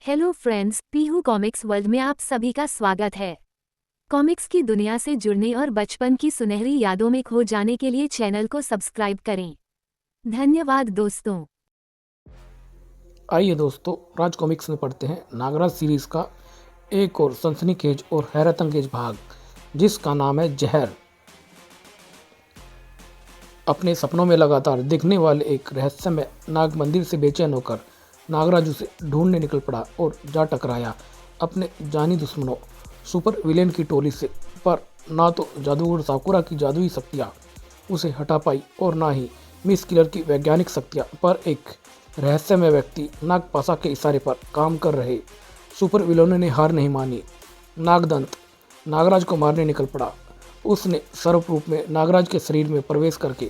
Hello friends, Pihu comics world में आप सभी का स्वागत है। कॉमिक्स की दुनिया से जुड़ने और बचपन की सुनहरी यादों में खो जाने के लिए चैनल को सब्सक्राइब करें। धन्यवाद दोस्तों। आइए दोस्तों, राज कॉमिक्स में पढ़ते हैं नागराज सीरीज का एक और सनसनीखेज और हैरतअंगेज भाग, जिसका नाम है जहर। अपने सपनों में लगातार दिखने वाले एक रहस्यमय नाग मंदिर से बेचैन होकर नागराज उसे ढूंढने निकल पड़ा और जा टकराया अपने जानी दुश्मनों सुपर विलेन की टोली से। पर ना तो जादूगर साकुरा की जादुई शक्तियाँ उसे हटा पाई और ना ही मिस किलर की वैज्ञानिक शक्तियाँ, पर एक रहस्यमय व्यक्ति नागपाशा के इशारे पर काम कर रहे सुपर विलेनों ने हार नहीं मानी। नागदंत नागराज को मारने निकल पड़ा। उसने सर्प रूप में नागराज के शरीर में प्रवेश करके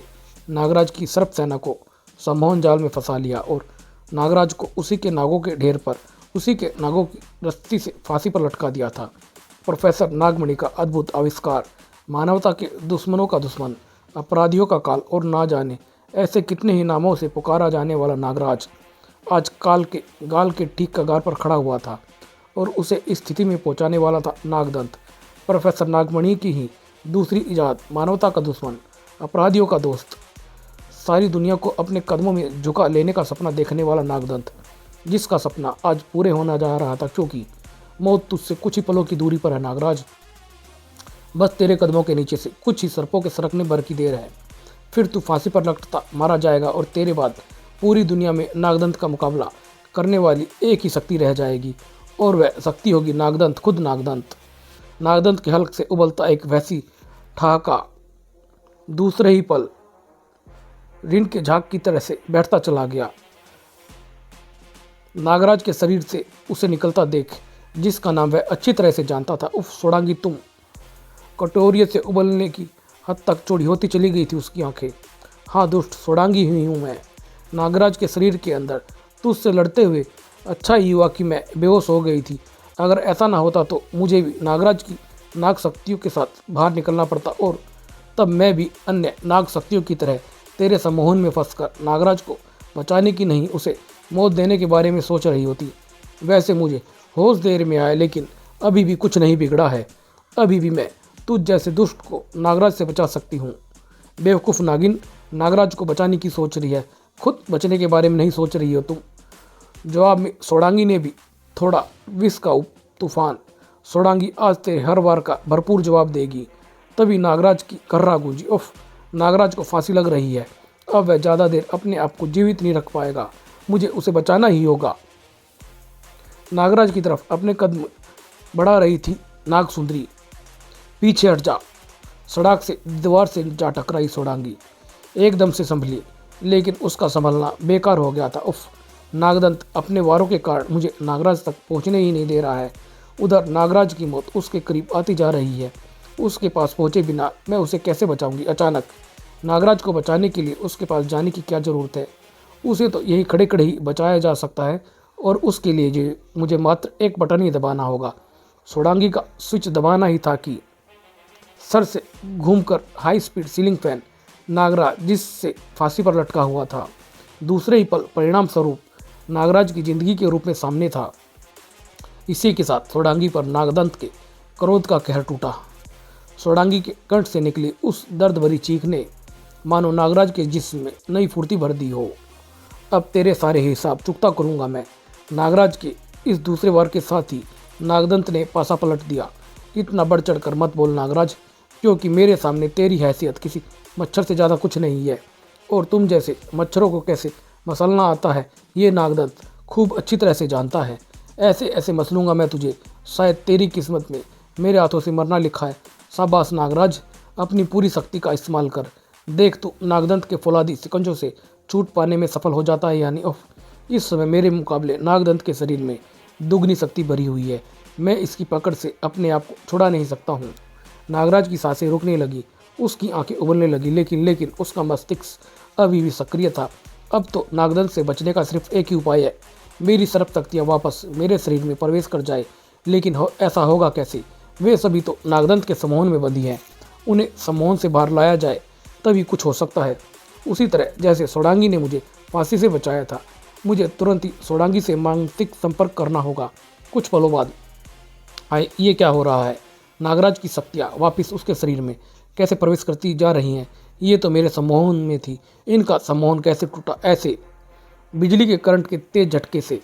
नागराज की सर्प सेना को सम्मोहन जाल में फंसा लिया और नागराज को उसी के नागों के ढेर पर, उसी के नागों की रस्सी से फांसी पर लटका दिया था। प्रोफेसर नागमणि का अद्भुत आविष्कार, मानवता के दुश्मनों का दुश्मन, अपराधियों का काल और ना जाने ऐसे कितने ही नामों से पुकारा जाने वाला नागराज आज काल के गाल के ठीक कगार पर खड़ा हुआ था और उसे इस स्थिति में पहुंचाने वाला था नागदंत, प्रोफेसर नागमणि की ही दूसरी इजाद, मानवता का दुश्मन, अपराधियों का दोस्त, सारी दुनिया को अपने कदमों में झुका लेने का सपना देखने वाला नागदंत, जिसका सपना आज पूरे होना जा रहा था, क्योंकि मौत तुझसे कुछ ही पलों की दूरी पर है नागराज। बस तेरे कदमों के नीचे से कुछ ही सर्पों के सरकने भर की देर है, फिर तू फांसी पर लटकता मारा जाएगा और तेरे बाद पूरी दुनिया में नागदंत का मुकाबला करने वाली एक ही शक्ति रह जाएगी, और वह शक्ति होगी नागदंत, खुद नागदंत। नागदंत के हल्क से उबलता एक वैसी ठहाका दूसरे ही पल ऋण के झाग की तरह से बैठता चला गया। नागराज के शरीर से उसे निकलता देख, जिसका नाम वह अच्छी तरह से जानता था, उफ सोडांगी तुम। कटोरिये से उबलने की हद तक चौड़ी होती चली गई थी उसकी आंखें। हाँ दुष्ट, सोडांगी हुई हूँ मैं नागराज के शरीर के अंदर। तुझसे लड़ते हुए अच्छा ही हुआ कि मैं बेहोश हो गई थी। अगर ऐसा ना होता तो मुझे भी नागराज की नाग शक्तियों के साथ बाहर निकलना पड़ता, और तब मैं भी अन्य नाग शक्तियों की तरह तेरे सम्मोहन में फंसकर नागराज को बचाने की नहीं, उसे मौत देने के बारे में सोच रही होती। वैसे मुझे होश देर में आया, लेकिन अभी भी कुछ नहीं बिगड़ा है। अभी भी मैं तुझ जैसे दुष्ट को नागराज से बचा सकती हूँ। बेवकूफ़ नागिन, नागराज को बचाने की सोच रही है, खुद बचने के बारे में नहीं सोच रही हो तुम। जवाब में सोडांगी ने भी थोड़ा विष का तूफान। सोडांगी आज तेरे हर बार का भरपूर जवाब देगी। तभी नागराज की कर्रा गूंजी। उफ, नागराज को फांसी लग रही है। अब वह ज़्यादा देर अपने आप को जीवित नहीं रख पाएगा, मुझे उसे बचाना ही होगा। नागराज की तरफ अपने कदम बढ़ा रही थी नाग सुंदरी। पीछे हट जा, सड़क से दीवार से जा टकराई सोडांगी। एकदम से संभली, लेकिन उसका संभलना बेकार हो गया था। उफ, नागदंत अपने वारों के कारण मुझे नागराज तक पहुंचने ही नहीं दे रहा है। उधर नागराज की मौत उसके करीब आती जा रही है। उसके पास पहुंचे बिना मैं उसे कैसे बचाऊंगी। अचानक नागराज को बचाने के लिए उसके पास जाने की क्या ज़रूरत है। उसे तो यही खड़े खड़े ही बचाया जा सकता है, और उसके लिए मुझे मात्र एक बटन ही दबाना होगा। सोडांगी का स्विच दबाना ही था कि सर से घूमकर high speed ceiling fan Nagraj जिससे फांसी पर लटका हुआ था, दूसरे ही पल परिणाम स्वरूप नागराज की जिंदगी के रूप में सामने था। इसी के साथ सोडांगी पर नागदंत के क्रोध का कहर टूटा। सोडांगी के कंठ से निकली उस दर्द भरी चीख ने मानो नागराज के जिस्म में नई फुर्ती भर दी हो। अब तेरे सारे हिसाब चुकता करूंगा मैं। नागराज के इस दूसरे वार के साथ ही नागदंत ने पासा पलट दिया। इतना बढ़ चढ़ कर मत बोल नागराज, क्योंकि मेरे सामने तेरी हैसियत किसी मच्छर से ज़्यादा कुछ नहीं है, और तुम जैसे मच्छरों को कैसे मसलना आता है ये नागदंत खूब अच्छी तरह से जानता है। ऐसे ऐसे मसलूंगा मैं तुझे, शायद तेरी किस्मत में मेरे हाथों से मरना लिखा है। शाबाश नागराज, अपनी पूरी शक्ति का इस्तेमाल कर। देख तू नागदंत के फौलादी शिकंजों से छूट पाने में सफल हो जाता है यानी। उफ, इस समय मेरे मुकाबले नागदंत के शरीर में दुगनी शक्ति भरी हुई है। मैं इसकी पकड़ से अपने आप को छुड़ा नहीं सकता हूँ। नागराज की सांसें रुकने लगी, उसकी आंखें उबलने लगी, लेकिन उसका मस्तिष्क अभी भी सक्रिय था। अब तो नागदंत से बचने का सिर्फ एक ही उपाय है, मेरी सर्प शक्तियाँ वापस मेरे शरीर में प्रवेश कर जाए। लेकिन ऐसा होगा कैसे? वे सभी तो नागदंत के सम्मोहन में बंधी हैं। उन्हें सम्मोहन से बाहर लाया जाए तभी कुछ हो सकता है। उसी तरह जैसे सोडांगी ने मुझे फांसी से बचाया था, मुझे तुरंत ही सोडांगी से मानसिक संपर्क करना होगा। कुछ पलों बाद आए, ये क्या हो रहा है? नागराज की शक्तियाँ वापिस उसके शरीर में कैसे प्रवेश करती जा रही हैं? ये तो मेरे सम्मोहन में थी, इनका सम्मोहन कैसे टूटा? ऐसे बिजली के करंट के तेज झटके से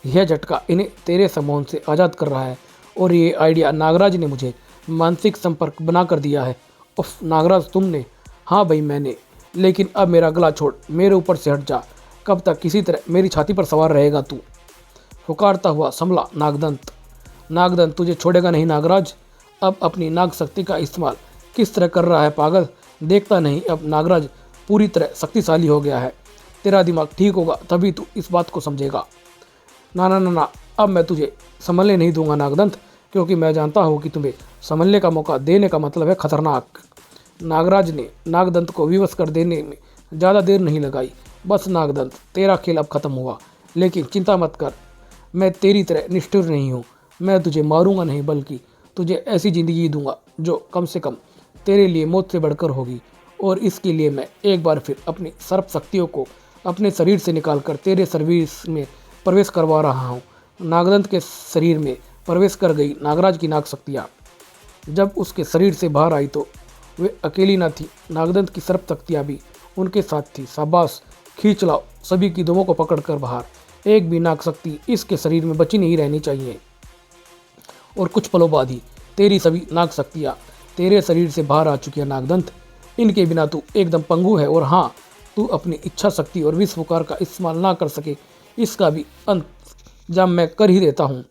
यह झटका इन्हें तेरे सम्मोहन से आज़ाद कर रहा है। और ये आइडिया नागराज ने मुझे मानसिक संपर्क बना कर दिया है। उफ नागराज, तुमने? हाँ भाई मैंने, लेकिन अब मेरा गला छोड़, मेरे ऊपर से हट जा। कब तक किसी तरह मेरी छाती पर सवार रहेगा तू? पुकारता हुआ संभला नागदंत। नागदंत तुझे छोड़ेगा नहीं नागराज। अब अपनी नाग शक्ति का इस्तेमाल किस तरह कर रहा है पागल, देखता नहीं? अब नागराज पूरी तरह शक्तिशाली हो गया है। तेरा दिमाग ठीक होगा तभी तू इस बात को समझेगा। ना ना ना ना, अब मैं तुझे संभलने नहीं दूंगा नागदंत, क्योंकि मैं जानता हूँ कि तुम्हें संभलने का मौका देने का मतलब है खतरनाक। नागराज ने नागदंत को विवश कर देने में ज़्यादा देर नहीं लगाई। बस नागदंत, तेरा खेल अब खत्म हुआ, लेकिन चिंता मत कर, मैं तेरी तरह निष्ठुर नहीं हूँ। मैं तुझे मारूंगा नहीं, बल्कि तुझे ऐसी ज़िंदगी दूंगा जो कम से कम तेरे लिए मौत से बढ़कर होगी। और इसके लिए मैं एक बार फिर अपनी सर्प शक्तियों को अपने शरीर से निकालकर तेरे शरीर में प्रवेश करवा रहा हूँ। नागदंत के शरीर में प्रवेश कर गई नागराज की नाग शक्तियाँ। जब उसके शरीर से बाहर आई तो वे अकेली न थी, नागदंत की सर्प शक्तियाँ भी उनके साथ थी। शाबाश, खींच लाओ सभी की दोनों को पकड़कर बाहर। एक भी नाग शक्ति इसके शरीर में बची नहीं रहनी चाहिए। और कुछ पलों बाद ही तेरी सभी नाग शक्तियाँ तेरे शरीर से बाहर आ चुकी है नागदंत। इनके बिना तू एकदम पंगु है। और हाँ, तू अपनी इच्छा शक्ति और विश्व पुकार का इस्तेमाल ना कर सके, इसका भी अंजाम मैं कर ही देता हूँ।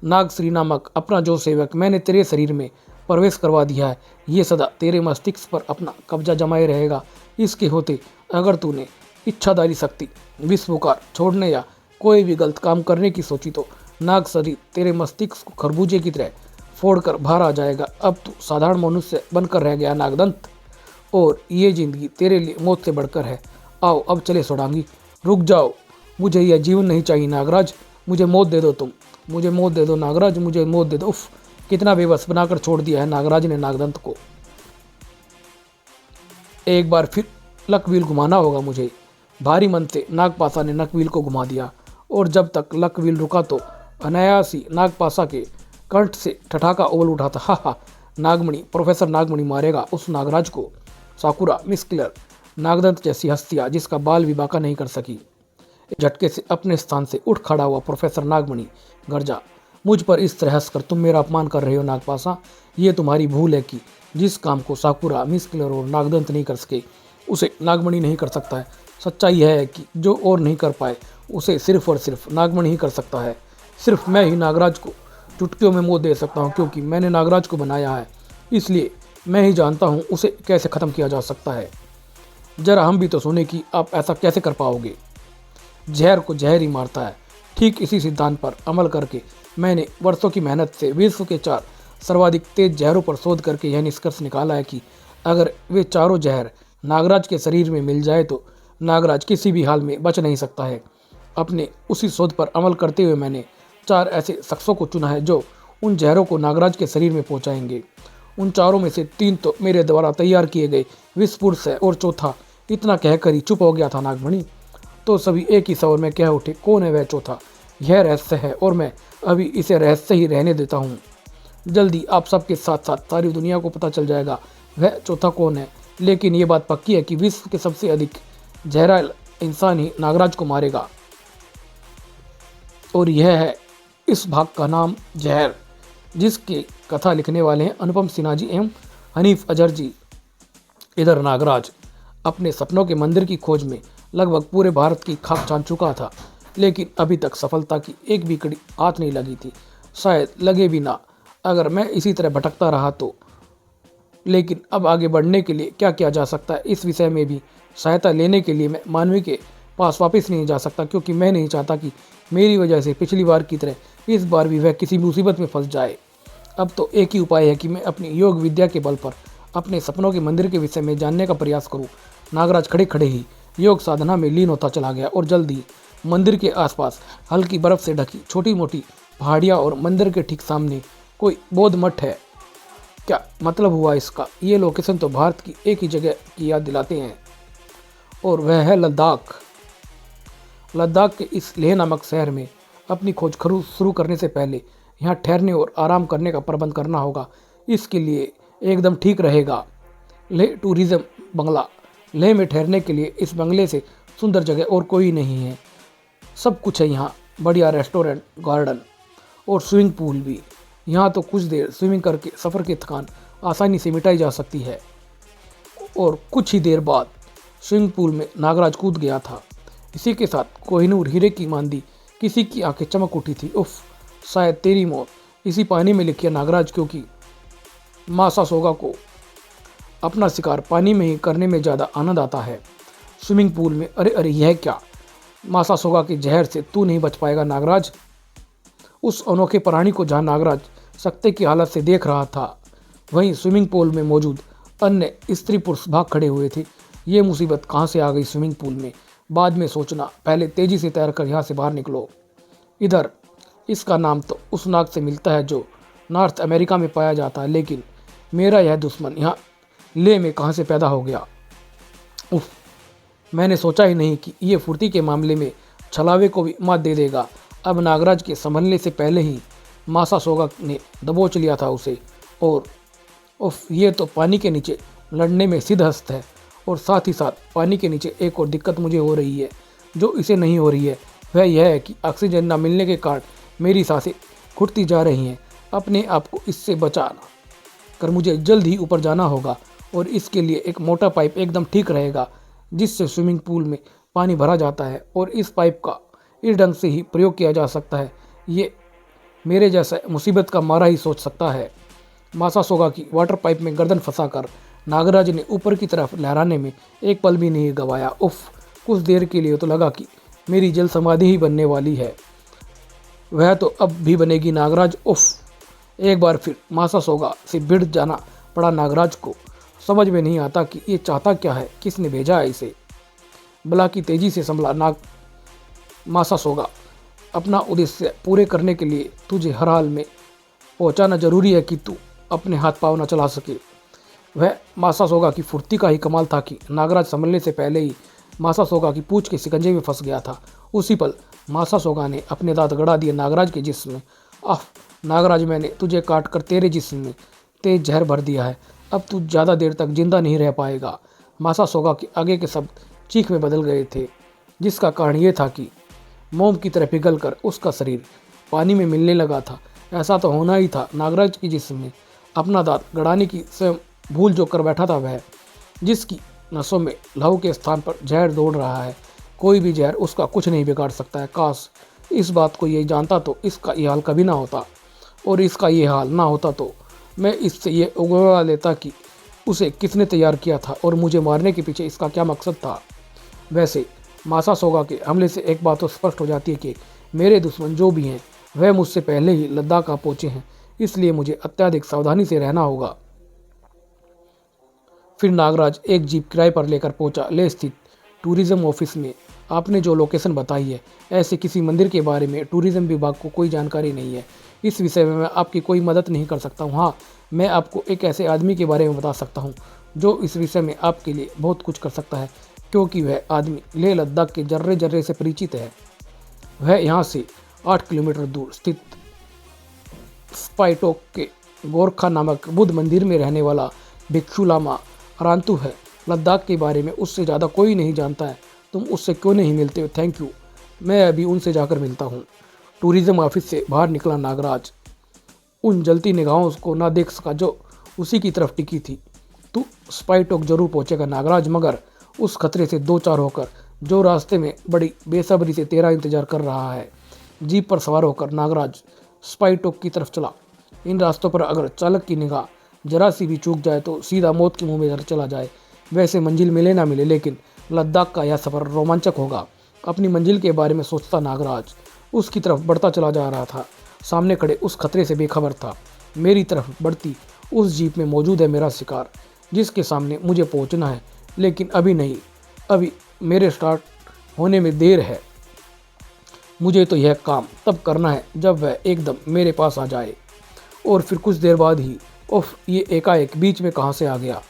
नागश्री नामक अपना जो सेवक मैंने तेरे शरीर में प्रवेश करवा दिया है, ये सदा तेरे मस्तिष्क पर अपना कब्जा जमाए रहेगा। इसके होते अगर तूने इच्छाधारी शक्ति, विश्व पुकार छोड़ने या कोई भी गलत काम करने की सोची तो नाग शरीर तेरे मस्तिष्क को खरबूजे की तरह फोड़कर बाहर आ जाएगा। अब तू साधारण मनुष्य बनकर रह गया नागदंत, और ये जिंदगी तेरे लिए मौत से बढ़कर है। आओ अब चले सोडांगी। रुक जाओ, मुझे यह जीवन नहीं चाहिए नागराज, मुझे मौत दे दो तुम, मुझे मौत दे दो नागराज, मुझे मौत दे दो। उफ, कितना बेबस बनाकर छोड़ दिया है नागराज ने नागदंत को। एक बार फिर लकवील घुमाना होगा मुझे। भारी मन से नागपाशा ने नकवील को घुमा दिया, और जब तक लकवील रुका तो अनायास ही नागपाशा के कंठ से ठठाका उबल उठा था। हा हा, नागमणि, प्रोफेसर नागमणि मारेगा उस नागराज को। साकुरा, मिस किलर, नागदंत जैसी हस्तियाँ जिसका बाल भी बांका नहीं कर सकी। झटके से अपने स्थान से उठ खड़ा हुआ प्रोफेसर नागमणि गरजा, मुझ पर इस तरह हंसकर तुम मेरा अपमान कर रहे हो नागपाशा। ये तुम्हारी भूल है कि जिस काम को साकुरा, मिस किलर और नागदंत नहीं कर सके, उसे नागमणि नहीं कर सकता है। सच्चाई है कि जो और नहीं कर पाए उसे सिर्फ और सिर्फ नागमणि ही कर सकता है। सिर्फ मैं ही नागराज को चुटकियों में मौत दे सकता हूँ, क्योंकि मैंने नागराज को बनाया है। इसलिए मैं ही जानता हूँ उसे कैसे ख़त्म किया जा सकता है। जरा हम भी तो सुने कि आप ऐसा कैसे कर पाओगे। जहर को जहर ही मारता है। ठीक इसी सिद्धांत पर अमल करके मैंने वर्षों की मेहनत से विश्व के 4 सर्वाधिक तेज जहरों पर शोध करके यह निष्कर्ष निकाला है कि अगर वे चारों जहर नागराज के शरीर में मिल जाए तो नागराज किसी भी हाल में बच नहीं सकता है। अपने उसी शोध पर अमल करते हुए मैंने 4 ऐसे शख्सों को चुना है जो उन जहरों को नागराज के शरीर में पहुंचाएंगे। उन चारों में से 3 तो मेरे द्वारा तैयार किए गए विस्फुट है, और चौथा इतना कहकर ही चुप हो गया था नागमणि। तो सभी एक ही स्वर में कह उठे, कौन है वह चौथा? यह रहस्य है, और मैं अभी इसे रहस्य ही रहने देता हूँ। जल्दी आप सबके साथ साथ सारी दुनिया को पता चल जाएगा वह चौथा कौन है। लेकिन ये बात पक्की है कि विश्व के सबसे अधिक जहरा इंसान ही नागराज को मारेगा, और यह है इस भाग का नाम जहर, जिसकी कथा लिखने वाले हैं अनुपम सिन्हा जी एवं हनीफ अजहर जी। इधर नागराज अपने सपनों के मंदिर की खोज में लगभग पूरे भारत की खाक छान चुका था, लेकिन अभी तक सफलता की एक भी कड़ी हाथ नहीं लगी थी। शायद लगे भी ना अगर मैं इसी तरह भटकता रहा तो। लेकिन अब आगे बढ़ने के लिए क्या किया जा सकता है, इस विषय में भी सहायता लेने के लिए मैं मानवी के पास वापस नहीं जा सकता, क्योंकि मैं नहीं चाहता कि मेरी वजह से पिछली बार की तरह इस बार भी वह किसी मुसीबत में फंस जाए। अब तो एक ही उपाय है कि मैं अपनी योग विद्या के बल पर अपने सपनों के मंदिर के विषय में जानने का प्रयास करूं। नागराज खड़े खड़े ही योग साधना में लीन होता चला गया, और जल्दी मंदिर के आसपास हल्की बर्फ से ढकी छोटी मोटी पहाड़ियाँ और मंदिर के ठीक सामने कोई बौद्ध मठ है। क्या मतलब हुआ इसका? ये लोकेशन तो भारत की एक ही जगह की याद दिलाते हैं, और वह है लद्दाख। लद्दाख के इस लेह नामक शहर में अपनी खोज शुरू करने से पहले यहाँ ठहरने और आराम करने का प्रबंध करना होगा। इसके लिए एकदम ठीक रहेगा लेह टूरिज्म बंगला। लेह में ठहरने के लिए इस बंगले से सुंदर जगह और कोई नहीं है। सब कुछ है यहाँ, बढ़िया रेस्टोरेंट, गार्डन और स्विमिंग पूल भी। यहाँ तो कुछ देर स्विमिंग करके सफ़र की थकान आसानी से मिटाई जा सकती है। और कुछ ही देर बाद स्विमिंग पूल में नागराज कूद गया था। इसी के साथ कोहिनूर हीरे की मांदी किसी की आंखें चमक उठी थी। उफ, शायद तेरी मौत इसी पानी में लिखी है नागराज, क्योंकि मासासोगा को अपना शिकार पानी में ही करने में ज़्यादा आनंद आता है। स्विमिंग पूल में अरे अरे यह क्या, मासासोगा के जहर से तू नहीं बच पाएगा नागराज। उस अनोखे प्राणी को जहाँ नागराज सकते की हालत से देख रहा था, वहीं स्विमिंग पूल में मौजूद अन्य स्त्री पुरुष भाग खड़े हुए थे। ये मुसीबत कहाँ से आ गई स्विमिंग पूल में, बाद में सोचना, पहले तेजी से तैर कर यहाँ से बाहर निकलो। इधर इसका नाम तो उस नाग से मिलता है जो नॉर्थ अमेरिका में पाया जाता है, लेकिन मेरा यह दुश्मन यहाँ लेह में कहाँ से पैदा हो गया। उफ, मैंने सोचा ही नहीं कि ये फुर्ती के मामले में छलावे को भी मात दे देगा। अब नागराज के संभलने से पहले ही मासासोगा ने दबोच लिया था उसे। और उफ, ये तो पानी के नीचे लड़ने में सिद्धहस्त है। और साथ ही साथ पानी के नीचे एक और दिक्कत मुझे हो रही है जो इसे नहीं हो रही है, वह यह है कि ऑक्सीजन न मिलने के कारण मेरी सांसें घुटती जा रही हैं। अपने आप को इससे बचाना कर मुझे जल्द ही ऊपर जाना होगा, और इसके लिए एक मोटा पाइप एकदम ठीक रहेगा जिससे स्विमिंग पूल में पानी भरा जाता है, और इस पाइप का इस ढंग से ही प्रयोग किया जा सकता है। ये मेरे जैसा मुसीबत का मारा ही सोच सकता है। मासासोगा की वाटर पाइप में गर्दन फंसाकर नागराज ने ऊपर की तरफ लहराने में एक पल भी नहीं गवाया। उफ, कुछ देर के लिए तो लगा कि मेरी जल समाधि ही बनने वाली है। वह तो अब भी बनेगी नागराज। उफ, एक बार फिर मासासोगा से भिड़ जाना पड़ा नागराज को। समझ में नहीं आता कि ये चाहता क्या है, किसने भेजा है इसे। बला की तेजी से संभला मासासोगा। अपना उद्देश्य पूरे करने के लिए तुझे हर हाल में पहुंचाना जरूरी है कि तू अपने हाथ पाँव न चला सके। वह मासासोगा की फुर्ती का ही कमाल था कि नागराज संभलने से पहले ही मासासोगा की पूंछ के शिकंजे में फंस गया था। उसी पल मासासोगा ने अपने दांत गड़ा दिए नागराज के जिस्म में। आह नागराज, मैंने तुझे काट कर तेरे जिस्म में तेज जहर भर दिया है। अब तू ज़्यादा देर तक जिंदा नहीं रह पाएगा। मासासोगा के आगे के शब्द चीख में बदल गए थे, जिसका कारण ये था कि मोम की तरह पिघल कर उसका शरीर पानी में मिलने लगा था। ऐसा तो होना ही था। नागराज के जिस्म में अपना दांत गड़ाने की स्वयं भूल जो कर बैठा था वह, जिसकी नसों में लहू के स्थान पर जहर दौड़ रहा है। कोई भी जहर उसका कुछ नहीं बिगाड़ सकता है। काश इस बात को ये जानता तो इसका ये हाल कभी ना होता, और इसका ये हाल ना होता तो मैं इससे ये उगलवा लेता कि उसे किसने तैयार किया था और मुझे मारने के पीछे इसका क्या मकसद था। वैसे मासासोगा के हमले से एक बात तो स्पष्ट हो जाती है कि मेरे दुश्मन जो भी हैं वह मुझसे पहले ही लद्दाख आ पहुँचे हैं, इसलिए मुझे अत्यधिक सावधानी से रहना होगा। फिर नागराज एक जीप किराए पर लेकर पहुंचा लेह स्थित टूरिज्म ऑफिस में। आपने जो लोकेशन बताई है, ऐसे किसी मंदिर के बारे में टूरिज्म विभाग को कोई जानकारी नहीं है। इस विषय में मैं आपकी कोई मदद नहीं कर सकता हूँ। हाँ, मैं आपको एक ऐसे आदमी के बारे में बता सकता हूँ जो इस विषय में आपके लिए बहुत कुछ कर सकता है, क्योंकि वह आदमी लेह लद्दाख के जर्रे जर्रे से परिचित है। वह यहाँ से 8 किलोमीटर दूर स्थित स्पाइटोक के गोरखा नामक बुद्ध मंदिर में रहने वाला भिक्षु लामा अरांतु है। लद्दाख के बारे में उससे ज़्यादा कोई नहीं जानता है। तुम उससे क्यों नहीं मिलते हो? थैंक यू, मैं अभी उनसे जाकर मिलता हूँ। टूरिज्म ऑफिस से बाहर निकला नागराज उन जलती निगाहों को ना देख सका जो उसी की तरफ टिकी थी। तू स्पाइटोक जरूर पहुँचेगा नागराज, मगर उस खतरे से 2-4 होकर जो रास्ते में बड़ी बेसब्री से तेरा इंतजार कर रहा है। जीप पर सवार होकर नागराज स्पाइटोक की तरफ चला। इन रास्तों पर अगर चालक की निगाह जरा सी भी चूक जाए तो सीधा मौत के मुंह में चला जाए। वैसे मंजिल मिले ना मिले, लेकिन लद्दाख का यह सफ़र रोमांचक होगा। अपनी मंजिल के बारे में सोचता नागराज उसकी तरफ बढ़ता चला जा रहा था। सामने खड़े उस खतरे से बेखबर था। मेरी तरफ बढ़ती उस जीप में मौजूद है मेरा शिकार, जिसके सामने मुझे पहुंचना है, लेकिन अभी नहीं। अभी मेरे स्टार्ट होने में देर है। मुझे तो यह काम तब करना है जब वह एकदम मेरे पास आ जाए। और फिर कुछ देर बाद ही उफ, ये एकाएक बीच में कहाँ से आ गया।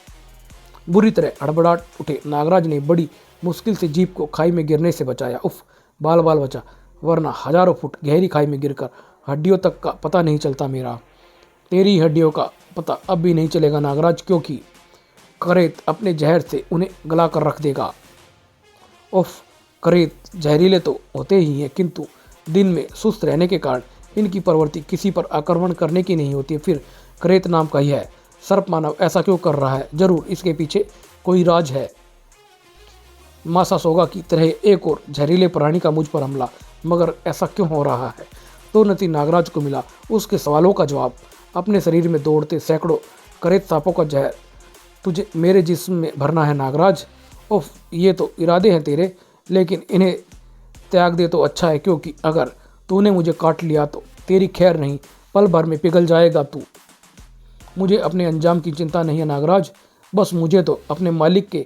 बुरी तरह हड़बड़ाहट उठे नागराज ने बड़ी मुश्किल से जीप को खाई में गिरने से बचाया। उफ, बाल बाल बचा, वरना हजारों फुट गहरी खाई में गिरकर हड्डियों तक का पता नहीं चलता मेरा। तेरी हड्डियों का पता अब भी नहीं चलेगा नागराज, क्योंकि करेत अपने जहर से उन्हें गला कर रख देगा। उफ, करेत जहरीले तो होते ही हैं, किंतु दिन में सुस्त रहने के कारण इनकी प्रवृत्ति किसी पर आक्रमण करने की नहीं होती। फिर करेत नाम का यह सर्प मानव ऐसा क्यों कर रहा है? जरूर इसके पीछे कोई राज है। मासा सोगा की तरह एक और जहरीले प्राणी का मुझ पर हमला, मगर ऐसा क्यों हो रहा है? तुरंत नागराज को मिला उसके सवालों का जवाब। अपने शरीर में दौड़ते सैकड़ों करेत सांपों का जहर तुझे मेरे जिस्म में भरना है नागराज। उफ, ये तो इरादे हैं तेरे, लेकिन इन्हें त्याग दे तो अच्छा है, क्योंकि अगर तूने मुझे काट लिया तो तेरी खैर नहीं, पल भर में पिघल जाएगा तू। मुझे अपने अंजाम की चिंता नहीं है नागराज, बस मुझे तो अपने मालिक के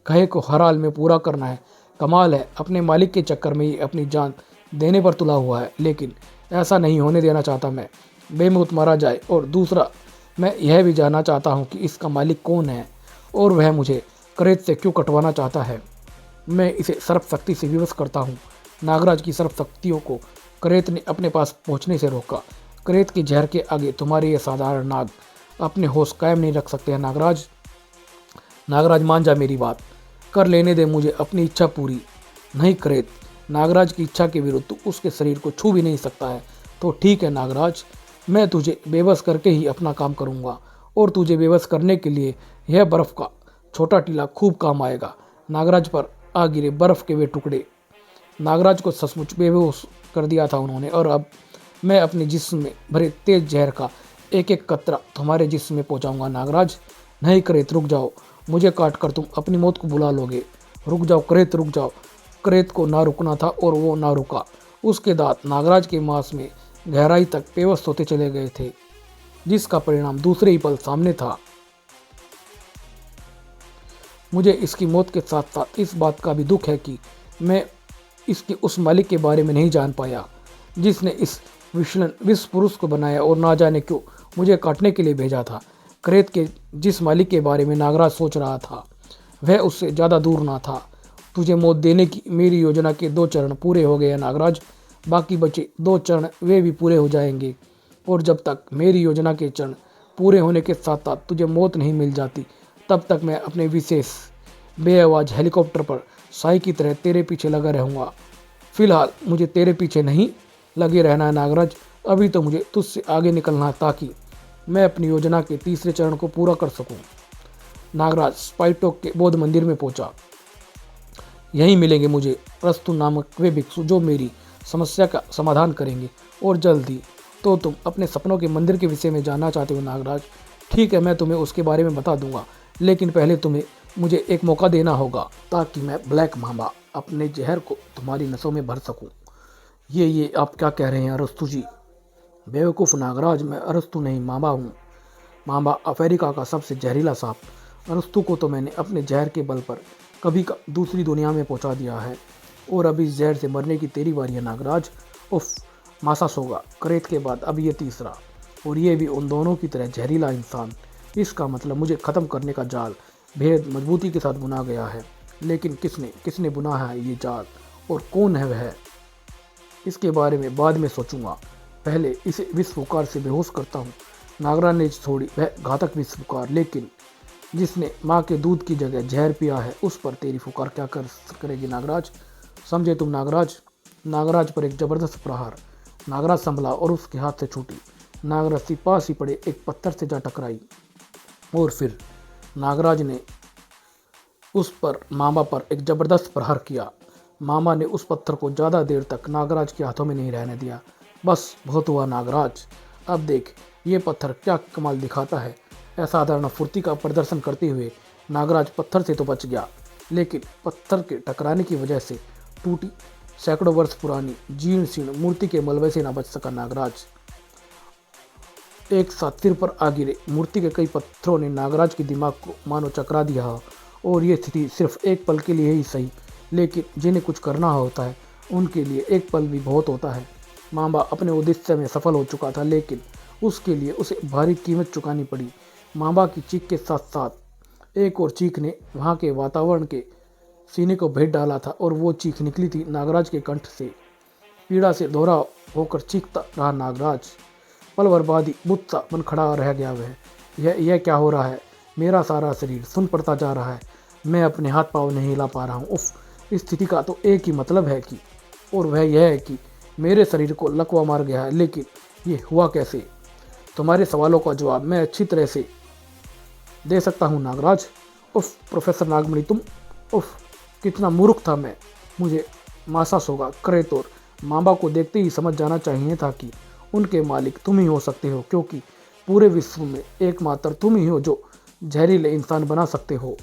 कहे को हर हाल में पूरा करना है। कमाल है, अपने मालिक के चक्कर में ही अपनी जान देने पर तुला हुआ है, लेकिन ऐसा नहीं होने देना चाहता मैं। बेमौत मारा जाए। और दूसरा, मैं यह भी जानना चाहता हूँ कि इसका मालिक कौन है और वह मुझे करेत से क्यों कटवाना चाहता है। मैं इसे सर्प शक्ति से विवश करता हूँ। नागराज की सर्प शक्तियों को करेत ने अपने पास पहुँचने से रोका। करेत के जहर के आगे तुम्हारे ये साधारण नाग अपने होश कायम नहीं रख सकते हैं नागराज। नागराज मान जा मेरी बात, कर लेने दे मुझे अपनी इच्छा पूरी। नहीं करेत, नागराज की इच्छा के विरुद्ध तू उसके शरीर को छू भी नहीं सकता है। तो ठीक है नागराज, मैं तुझे बेबस करके ही अपना काम करूँगा, और तुझे बेबस करने के लिए यह बर्फ़ का छोटा टीला खूब काम आएगा। नागराज पर आ गिरे बर्फ़ के वे टुकड़े। नागराज को सचमुच बेहोश कर दिया था उन्होंने, और अब मैं अपने जिस्म में भरे तेज जहर का एक एक कतरा तुम्हारे जिस्म में पहुंचाऊंगा नागराज। नहीं करेत, रुक जाओ, मुझे काट कर तुम अपनी मौत को बुला लोगे। रुक जाओ करेत, रुक जाओ। करेत को ना रुकना था और वो ना रुका। उसके दांत नागराज के मांस में गहराई तक पेवस्त होते चले गए थे, जिसका परिणाम दूसरे ही पल सामने था। मुझे इसकी मौत के साथ साथ इस बात का भी दुख है कि मैं इसके उस मालिक के बारे में नहीं जान पाया जिसने इस विष पुरुष को बनाया और ना जाने क्यों मुझे काटने के लिए भेजा था। करेत के जिस मालिक के बारे में नागराज सोच रहा था वह उससे ज़्यादा दूर ना था। तुझे मौत देने की मेरी योजना के 2 चरण पूरे हो गए हैं नागराज। बाकी बचे 2 चरण वे भी पूरे हो जाएंगे, और जब तक मेरी योजना के चरण पूरे होने के साथ साथ तुझे मौत नहीं मिल जाती, तब तक मैं अपने विशेष बेआवाज़ हेलीकॉप्टर पर साई की तरह तेरे पीछे लगा रहूँगा। फिलहाल मुझे तेरे पीछे नहीं लगे रहना है नागराज, अभी तो मुझे तुझसे आगे निकलना है ताकि मैं अपनी योजना के 3रे चरण को पूरा कर सकूं। नागराज स्पाइटोक के बौद्ध मंदिर में पहुंचा। यहीं मिलेंगे मुझे अरस्तु नामक वे भिक्षु जो मेरी समस्या का समाधान करेंगे, और जल्द ही। तो तुम अपने सपनों के मंदिर के विषय में जानना चाहते हो नागराज? ठीक है, मैं तुम्हें उसके बारे में बता दूंगा, लेकिन पहले तुम्हें मुझे एक मौका देना होगा ताकि मैं ब्लैक मामा अपने जहर को तुम्हारी नसों में भर सकूं। ये आप क्या कह रहे हैं अरस्तु जी? बेवकूफ़ नागराज, मैं अरस्तु नहीं, मामा हूँ। मामा अफ्रीका का सबसे जहरीला सांप। अरस्तु को तो मैंने अपने जहर के बल पर कभी का दूसरी दुनिया में पहुंचा दिया है, और अभी इस जहर से मरने की तेरी बारी है नागराज। उफ, मासा सोगा, करेत के बाद अब ये तीसरा, और ये भी उन दोनों की तरह जहरीला इंसान। इसका मतलब मुझे ख़त्म करने का जाल बेहद मजबूती के साथ बुना गया है, लेकिन किसने बुना है ये जाल, और कौन है वह? इसके बारे में बाद में सोचूंगा, पहले इसे विष पुकार से बेहोश करता हूँ। नागराज ने छोड़ी वह घातक विष पुकार, लेकिन जिसने माँ के दूध की जगह जहर पिया है उस पर तेरी फुकार क्या करेगी नागराज? समझे तुम नागराज? नागराज पर एक जबरदस्त प्रहार। नागराज संभला और उसके हाथ से छूटी। नागराज के पास ही पड़े एक पत्थर से जा टकराई, और फिर नागराज ने उस पर मामा पर एक जबरदस्त प्रहार किया। मामा ने उस पत्थर को ज़्यादा देर तक नागराज के हाथों में नहीं रहने दिया। बस बहुत हुआ नागराज, अब देख ये पत्थर क्या कमाल दिखाता है। असाधारण फुर्ती का प्रदर्शन करते हुए नागराज पत्थर से तो बच गया, लेकिन पत्थर के टकराने की वजह से टूटी सैकड़ों वर्ष पुरानी जीर्ण शीर्ण मूर्ति के मलबे से न बच सका नागराज। एक साथ सिर पर आ गिरे मूर्ति के कई पत्थरों ने नागराज के दिमाग को मानो चकरा दिया, और ये स्थिति सिर्फ एक पल के लिए ही सही, लेकिन जिन्हें कुछ करना होता है उनके लिए एक पल भी बहुत होता है। मामा अपने उद्देश्य में सफल हो चुका था, लेकिन उसके लिए उसे भारी कीमत चुकानी पड़ी। मामा की चीख के साथ साथ एक और चीख ने वहाँ के वातावरण के सीने को भेद डाला था और वो चीख निकली थी नागराज के कंठ से। पीड़ा से दोहरा होकर चीखता रहा नागराज। पल भर बाद ही बुत सा बन खड़ा रह गया वह। यह क्या हो रहा है? मेरा सारा शरीर सुन पड़ता जा रहा है। मैं अपने हाथ पाँव नहीं हिला पा रहा हूँ। उफ, इस स्थिति का तो एक ही मतलब है कि, और वह यह है कि मेरे शरीर को लकवा मार गया है। लेकिन ये हुआ कैसे? तुम्हारे सवालों का जवाब मैं अच्छी तरह से दे सकता हूँ नागराज। उफ प्रोफेसर नागमणि तुम, उफ कितना मूर्ख था मैं। मुझे मासासोगा, क्रेत और मांबा को देखते ही समझ जाना चाहिए था कि उनके मालिक तुम ही हो सकते हो, क्योंकि पूरे विश्व में एकमात्र तुम ही हो जो जहरीले इंसान बना सकते हो।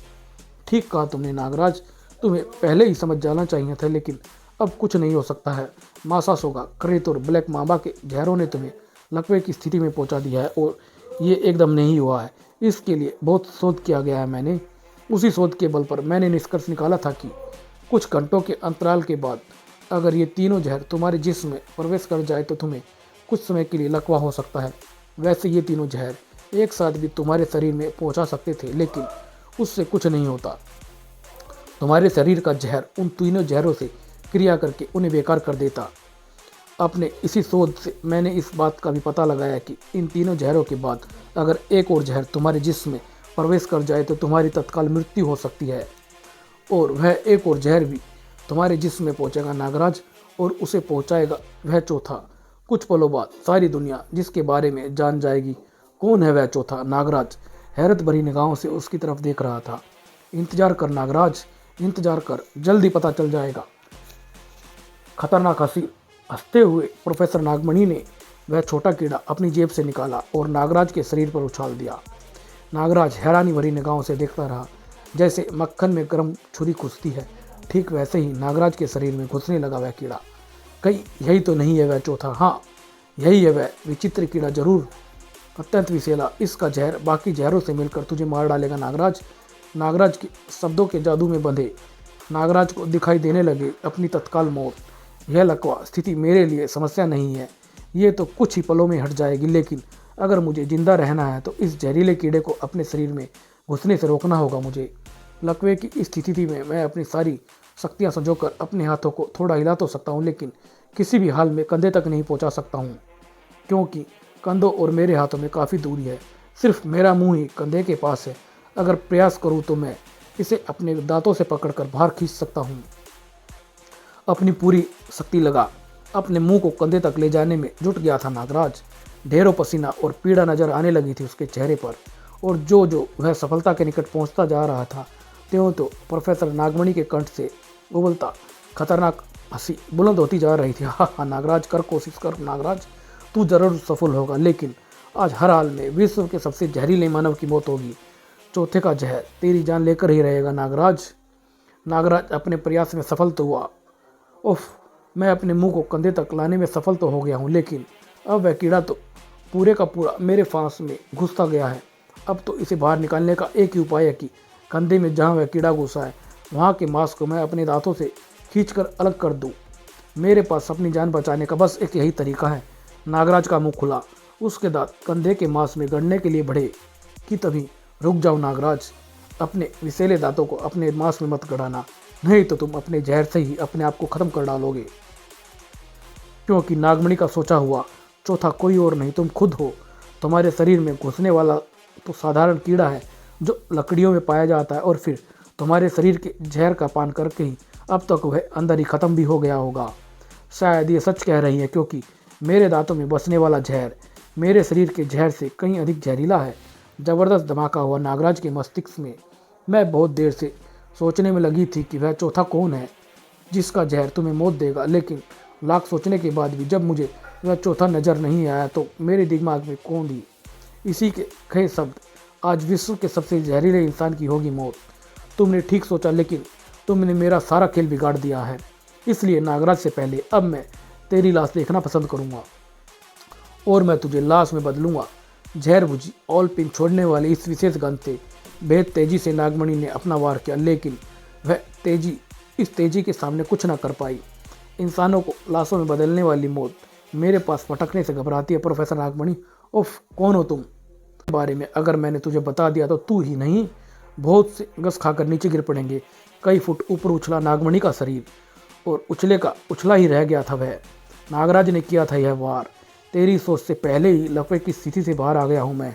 ठीक कहा तुमने नागराज, तुम्हें पहले ही समझ जाना चाहिए था, लेकिन अब कुछ नहीं हो सकता है। मासासोगा, क्रेत और ब्लैक मांबा के जहरों ने तुम्हें लकवे की स्थिति में पहुंचा दिया है, और ये एकदम नहीं हुआ है। इसके लिए बहुत शोध किया गया है मैंने। उसी शोध के बल पर मैंने निष्कर्ष निकाला था कि कुछ घंटों के अंतराल के बाद अगर ये तीनों जहर तुम्हारे जिस्म में प्रवेश कर जाए तो तुम्हें कुछ समय के लिए लकवा हो सकता है। वैसे ये तीनों जहर एक साथ भी तुम्हारे शरीर में पहुंचा सकते थे, लेकिन उससे कुछ नहीं होता। तुम्हारे शरीर का जहर उन तीनों जहरों से क्रिया करके उन्हें बेकार कर देता। अपने इसी शोध से मैंने इस बात का भी पता लगाया कि इन तीनों जहरों के बाद अगर एक और जहर तुम्हारे जिस्म में प्रवेश कर जाए तो तुम्हारी तत्काल मृत्यु हो सकती है, और वह एक और जहर भी तुम्हारे जिस्म में पहुंचेगा नागराज, और उसे पहुंचाएगा वह चौथा। कुछ पलों बाद सारी दुनिया जिसके बारे में जान जाएगी। कौन है वह चौथा? नागराज हैरत भरी निगाहों से उसकी तरफ देख रहा था। इंतजार कर नागराज, इंतजार कर, जल्दी पता चल जाएगा। खतरनाक हंसते हुए प्रोफेसर नागमणि ने वह छोटा कीड़ा अपनी जेब से निकाला और नागराज के शरीर पर उछाल दिया। नागराज हैरानी भरी निगाहों से देखता रहा, जैसे मक्खन में गर्म छुरी घुसती है। ठीक वैसे ही नागराज के शरीर में घुसने लगा वह कीड़ा। कहीं यही तो नहीं है वह चौथा? हाँ, यही है वह विचित्र कीड़ा, जरूर अत्यंत विषैला। इसका जहर बाकी जहरों से मिलकर तुझे मार डालेगा नागराज। नागराज के शब्दों के जादू में बंधे नागराज को दिखाई देने लगे अपनी तत्काल मौत। यह लकवा स्थिति मेरे लिए समस्या नहीं है, ये तो कुछ ही पलों में हट जाएगी, लेकिन अगर मुझे जिंदा रहना है तो इस जहरीले कीड़े को अपने शरीर में घुसने से रोकना होगा मुझे। लकवे की इस स्थिति में मैं अपनी सारी शक्तियां संजोकर अपने हाथों को थोड़ा हिला तो सकता हूं, लेकिन किसी भी हाल में कंधे तक नहीं पहुंचा सकता हूं, क्योंकि कंधों और मेरे हाथों में काफ़ी दूरी है। सिर्फ मेरा मुंह ही कंधे के पास है। अगर प्रयास करूं तो मैं इसे अपने दांतों से पकड़कर बाहर खींच सकता हूं। अपनी पूरी शक्ति लगा अपने मुंह को कंधे तक ले जाने में जुट गया था नागराज। ढेरों पसीना और पीड़ा नजर आने लगी थी उसके चेहरे पर, और जो वह सफलता के निकट पहुंचता जा रहा था, त्यों तो प्रोफेसर नागमणि के कंठ से उबलता खतरनाक हंसी बुलंद होती जा रही थी। हाँ हाँ नागराज, कर कोशिश कर नागराज, तू जरूर सफल होगा, लेकिन आज हर हाल में विश्व के सबसे जहरीले मानव की मौत होगी। चौथे का जहर तेरी जान लेकर ही रहेगा नागराज। नागराज अपने प्रयास में सफल तो हुआ। उफ, मैं अपने मुंह को कंधे तक लाने में सफल तो हो गया हूँ, लेकिन अब वह कीड़ा तो पूरे का पूरा मेरे फांस में घुसता गया है। अब तो इसे बाहर निकालने का एक ही उपाय है कि कंधे में जहाँ वह कीड़ा घुसा है वहाँ के मांस को मैं अपने दांतों से खींचकर अलग कर दूँ। मेरे पास अपनी जान बचाने का बस एक यही तरीका है। नागराज का मुंह खुला, उसके दांत कंधे के मांस में गड़ने के लिए बढ़े कि तभी रुक जाओ नागराज, अपने विषैले दांतों को अपने मांस में मत गड़ाना, नहीं तो तुम अपने जहर से ही अपने आप को खत्म कर डालोगे। क्योंकि नागमणि का सोचा हुआ चौथा कोई और नहीं, तुम खुद हो। तुम्हारे शरीर में घुसने वाला तो साधारण कीड़ा है जो लकड़ियों में पाया जाता है, और फिर तुम्हारे शरीर के जहर का पान करके ही अब तक वह अंदर ही खत्म भी हो गया होगा। शायद ये सच कह रही है, क्योंकि मेरे दांतों में बसने वाला जहर मेरे शरीर के जहर से कहीं अधिक जहरीला है। जबरदस्त धमाका हुआ नागराज के मस्तिष्क में। मैं बहुत देर से सोचने में लगी थी कि वह चौथा कौन है जिसका जहर तुम्हें मौत देगा, लेकिन लाख सोचने के बाद भी जब मुझे वह चौथा नज़र नहीं आया तो मेरे दिमाग में कौन दी इसी के कहे शब्द, आज विश्व के सबसे जहरीले इंसान की होगी मौत। तुमने ठीक सोचा, लेकिन तुमने मेरा सारा खेल बिगाड़ दिया है। इसलिए नागराज से पहले अब मैं तेरी लाश देखना पसंद करूंगा, और मैं तुझे लाश में बदलूंगा। जहर बुझी ऑल पिन छोड़ने वाली इस विशेष गन से बेहद तेजी से नागमणि ने अपना वार किया, लेकिन वह इस तेजी के सामने कुछ न कर पाई। इंसानों को लाशों में बदलने वाली मौत मेरे पास फटकने से घबराती है। प्रोफेसर नागमणि, उफ, कौन हो तुम? बारे में अगर मैंने तुझे बता दिया तो तू ही नहीं बहुत से गस खाकर नीचे गिर पड़ेंगे। कई फुट ऊपर उछला नागमणि का शरीर और उछले का उछला ही रह गया था वह। नागराज ने किया था यह वार। तेरी सोच से पहले ही लपे की स्थिति से बाहर आ गया हूँ मैं।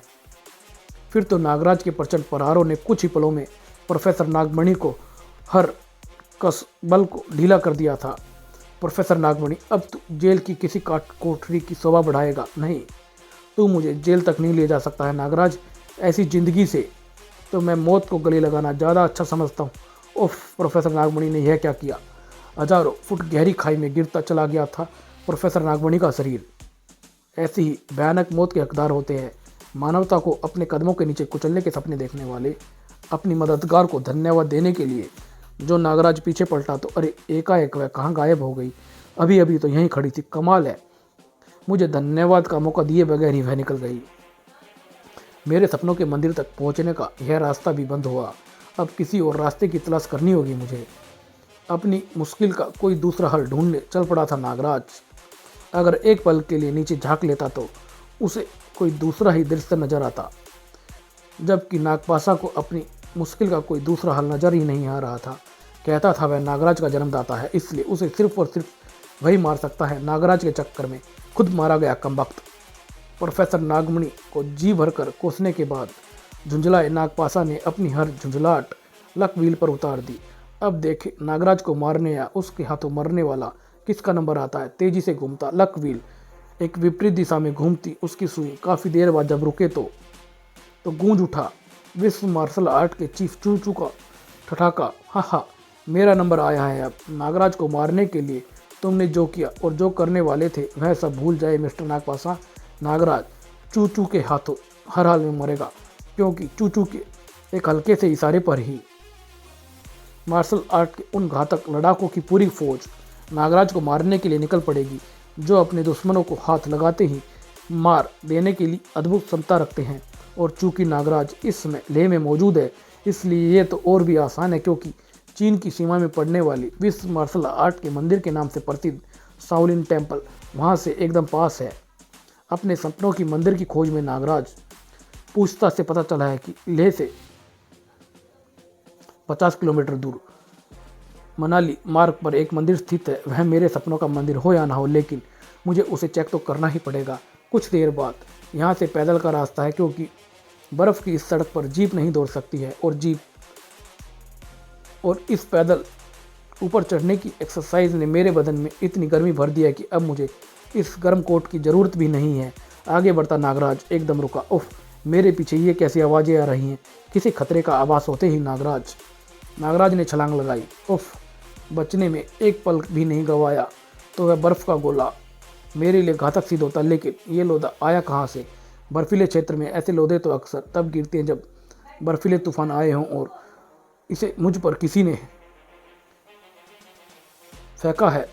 फिर तो नागराज के प्रचंड प्रहारों ने कुछ ही पलों में प्रोफेसर नागमणि को हर कस बल को ढीला कर दिया था। प्रोफेसर नागमणि, अब तू जेल की किसी कोठरी की शोभा बढ़ाएगा नहीं। तू मुझे जेल तक नहीं ले जा सकता है नागराज। ऐसी जिंदगी से तो मैं मौत को गले लगाना ज़्यादा अच्छा समझता हूँ। उफ, प्रोफेसर नागमणि ने यह क्या किया। हजारों फुट गहरी खाई में गिरता चला गया था प्रोफेसर नागमणि का शरीर। ऐसी ही भयानक मौत के हकदार होते हैं मानवता को अपने कदमों के नीचे कुचलने के सपने देखने वाले। अपनी मददगार को धन्यवाद देने के लिए जो नागराज पीछे पलटा तो अरे एकाएक वह कहाँ गायब हो गई। अभी अभी तो यहीं खड़ी थी। कमाल है, मुझे धन्यवाद का मौका दिए बगैर ही वह निकल गई। मेरे सपनों के मंदिर तक पहुंचने का यह रास्ता भी बंद हुआ। अब किसी और रास्ते की तलाश करनी होगी मुझे। अपनी मुश्किल का कोई दूसरा हल ढूंढने चल पड़ा था नागराज। अगर एक पल के लिए नीचे झांक लेता तो उसे कोई दूसरा ही दृश्य नजर आता, जबकि नागपाशा को अपनी मुश्किल का कोई दूसरा हल नजर ही नहीं आ रहा था। कहता था वह नागराज का जन्मदाता है, इसलिए उसे सिर्फ और सिर्फ वही मार सकता है। नागराज के चक्कर में खुद मारा गया कमबख्त। प्रोफेसर नागमणि को जी भरकर कोसने के बाद झुंझलाए नागपाशा ने अपनी हर झुंझलाहट लकवील पर उतार दी। अब देखे नागराज को मारने या उसके हाथों मरने वाला किसका नंबर आता है। तेजी से घूमता लकवील एक विपरीत दिशा में घूमती उसकी सुई काफ़ी देर बाद जब रुके तो गूंज उठा विश्व मार्शल आर्ट के चीफ चूचू का ठठाका। हा हा, मेरा नंबर आया है। अब नागराज को मारने के लिए तुमने जो किया और जो करने वाले थे वह सब भूल जाए मिस्टर नागपाशा। नागराज चूचू के हाथों हर हाल में मरेगा, क्योंकि चूचू के एक हल्के से इशारे पर ही मार्शल आर्ट के उन घातक लड़ाकों की पूरी फौज नागराज को मारने के लिए निकल पड़ेगी, जो अपने दुश्मनों को हाथ लगाते ही मार देने के लिए अद्भुत क्षमता रखते हैं। और चूंकि नागराज इस समय लेह में मौजूद है, इसलिए ये तो और भी आसान है, क्योंकि चीन की सीमा में पड़ने वाली विश्व मार्शल आर्ट के मंदिर के नाम से प्रसिद्ध शाओलिन टेम्पल वहाँ से एकदम पास है। अपने सपनों की मंदिर की खोज में नागराज पूछताछ से पता चला है कि लेह से 50 किलोमीटर दूर मनाली मार्ग पर एक मंदिर स्थित है। वह मेरे सपनों का मंदिर हो या ना हो, लेकिन मुझे उसे चेक तो करना ही पड़ेगा। कुछ देर बाद यहाँ से पैदल का रास्ता है, क्योंकि बर्फ़ की इस सड़क पर जीप नहीं दौड़ सकती है। और इस पैदल ऊपर चढ़ने की एक्सरसाइज ने मेरे बदन में इतनी गर्मी भर दी है कि अब मुझे इस गर्म कोट की ज़रूरत भी नहीं है। आगे बढ़ता नागराज एकदम रुका। उफ, मेरे पीछे ये कैसी आवाज़ें आ रही हैं। किसी खतरे का आभास होते ही नागराज ने छलांग लगाई। उफ, बचने में एक पल भी नहीं गंवाया तो वह बर्फ़ का गोला मेरे लिए घातक सिद्ध होता। लेकिन ये लोदा आया कहाँ से। बर्फीले क्षेत्र में ऐसे लोदे तो अक्सर तब गिरते हैं जब बर्फीले तूफान आए हों, और इसे मुझ पर किसी ने फेंका है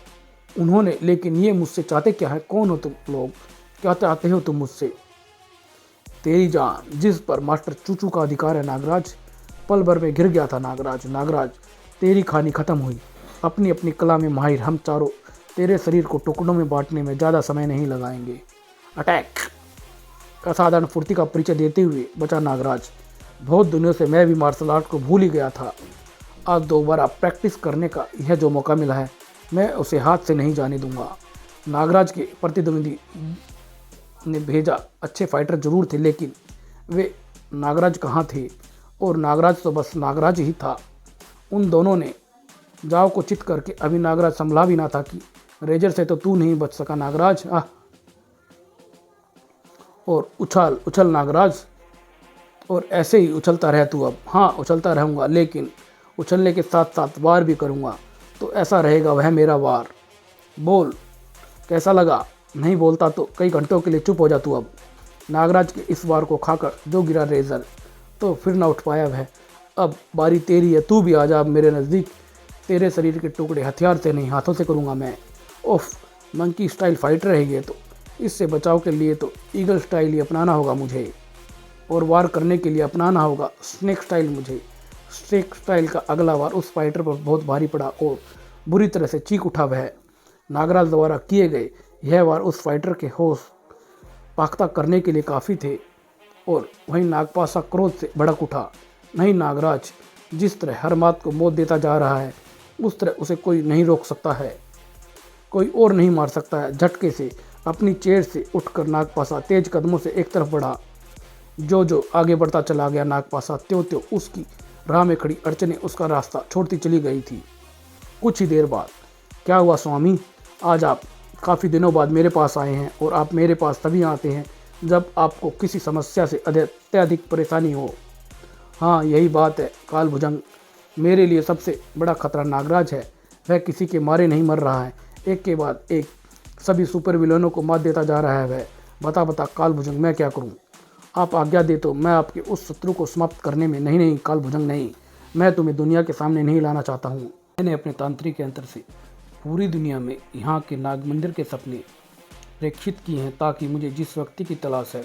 उन्होंने। लेकिन ये मुझसे चाहते क्या है। कौन हो तुम लोग, क्या चाहते हो तुम मुझसे। तेरी जान जिस पर मास्टर चूचू का अधिकार है नागराज। पल भर में गिर गया था नागराज, तेरी कहानी खत्म हुई। अपनी अपनी कला में माहिर हम चारों तेरे शरीर को टुकड़ों में बांटने में ज़्यादा समय नहीं लगाएंगे। अटैक का साधारण फुर्ती का परिचय देते हुए बचा नागराज। बहुत दिनों से मैं भी मार्शल आर्ट को भूल ही गया था। आज दोबारा प्रैक्टिस करने का यह जो मौका मिला है, मैं उसे हाथ से नहीं जाने दूंगा। नागराज के प्रतिद्वंदी ने भेजा अच्छे फाइटर जरूर थे, लेकिन वे नागराज कहाँ थे। और नागराज तो बस नागराज ही था। उन दोनों ने जाओ को चित करके अभी नागराज संभला भी ना था कि रेजर से तो तू नहीं बच सका नागराज। और उछल नागराज, और ऐसे ही उछलता रह तू अब। हाँ, उछलता रहूँगा, लेकिन उछलने के साथ साथ वार भी करूँगा, तो ऐसा रहेगा वह मेरा वार। बोल, कैसा लगा। नहीं बोलता तो कई घंटों के लिए चुप हो जा तू अब। नागराज के इस वार को खाकर जो गिरा रेजर, तो फिर ना उठ पाया वह। अब बारी तेरी है, तू भी आ जा अब मेरे नज़दीक। तेरे शरीर के टुकड़े हथियार से नहीं हाथों से करूँगा मैं। उफ, मंकी स्टाइल फाइटर है ये तो। इससे बचाव के लिए तो ईगल स्टाइल ही अपनाना होगा मुझे, और वार करने के लिए अपनाना होगा स्नेक स्टाइल मुझे। स्नेक स्टाइल का अगला वार उस फाइटर पर बहुत भारी पड़ा और बुरी तरह से चीख उठा वह। नागराज द्वारा किए गए यह वार उस फाइटर के होश पाख्ता करने के लिए काफ़ी थे। और वहीं नागपाशा क्रोध से भड़क उठा। नहीं नागराज, जिस तरह हर बात को मौत देता जा रहा है, उस तरह उसे कोई नहीं रोक सकता है, कोई और नहीं मार सकता है। झटके से अपनी चेयर से उठकर नागपासा तेज कदमों से एक तरफ बढ़ा। जो जो आगे बढ़ता चला गया नागपासा, त्यों त्यों उसकी राह में खड़ी अड़चनें उसका रास्ता छोड़ती चली गई थी। कुछ ही देर बाद, क्या हुआ स्वामी, आज आप काफ़ी दिनों बाद मेरे पास आए हैं, और आप मेरे पास तभी आते हैं जब आपको किसी समस्या से अत्यधिक परेशानी हो। हाँ, यही बात है कालभुजंग, मेरे लिए सबसे बड़ा खतरा नागराज है। वह किसी के मारे नहीं मर रहा है, एक के बाद एक सभी सुपर विलेनों को मात देता जा रहा है। वह बता कालभुजंग, मैं क्या करूं? आप आज्ञा दे तो मैं आपके उस शत्रु को समाप्त करने में। नहीं कालभुजंग नहीं, मैं तुम्हें दुनिया के सामने नहीं लाना चाहता हूँ। मैंने अपने तांत्रिक यंत्र से पूरी दुनिया में यहाँ के नाग मंदिर के सपने प्रेक्षित किए हैं, ताकि मुझे जिस व्यक्ति की तलाश है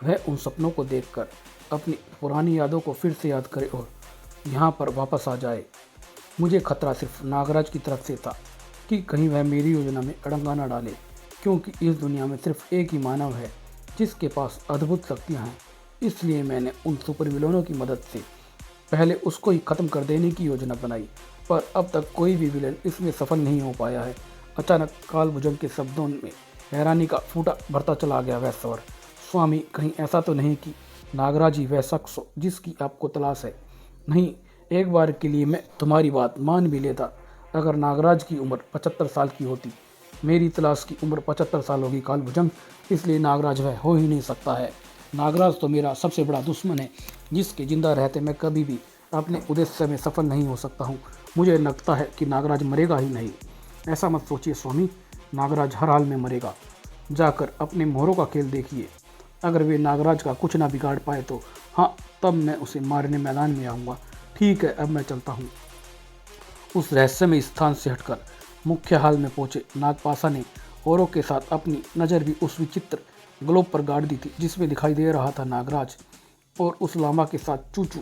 वह उन सपनों को देखकर अपनी पुरानी यादों को फिर से याद करे और यहाँ पर वापस आ जाए। मुझे खतरा सिर्फ नागराज की तरफ से था कि कहीं वह मेरी योजना में अड़ंगा न डाले, क्योंकि इस दुनिया में सिर्फ एक ही मानव है जिसके पास अद्भुत शक्तियाँ हैं। इसलिए मैंने उन सुपर विलेनों की मदद से पहले उसको ही ख़त्म कर देने की योजना बनाई, पर अब तक कोई भी विलेन इसमें सफल नहीं हो पाया है। अचानक कालभुजंग के शब्दों में हैरानी का फूटा भरता चला गया वह स्वर। स्वामी, कहीं ऐसा तो नहीं कि नागराज ही वह शख्स हो जिसकी आपको तलाश है? नहीं, एक बार के लिए मैं तुम्हारी बात मान भी लेता। अगर नागराज की उम्र 75 साल की होती, मेरी तलाश की उम्र 75 साल होगी कालभुजंग, इसलिए नागराज वह हो ही नहीं सकता है। नागराज तो मेरा सबसे बड़ा दुश्मन है, जिसके जिंदा रहते मैं कभी भी अपने उद्देश्य में सफल नहीं हो सकता हूँ। मुझे लगता है कि नागराज मरेगा ही नहीं। ऐसा मत सोचिए स्वामी, नागराज हर हाल में मरेगा। जाकर अपने मोहरों का खेल देखिए। अगर वे नागराज का कुछ ना बिगाड़ पाए तो हाँ, तब मैं उसे मारने मैदान में आऊँगा। ठीक है, अब मैं चलता हूँ। उस रहस्यमय स्थान से हटकर मुख्य हाल में पहुंचे नागपासा ने औरों के साथ अपनी नज़र भी उस विचित्र ग्लोब पर गाड़ दी थी, जिसमें दिखाई दे रहा था नागराज और उस लामा के साथ चूचू।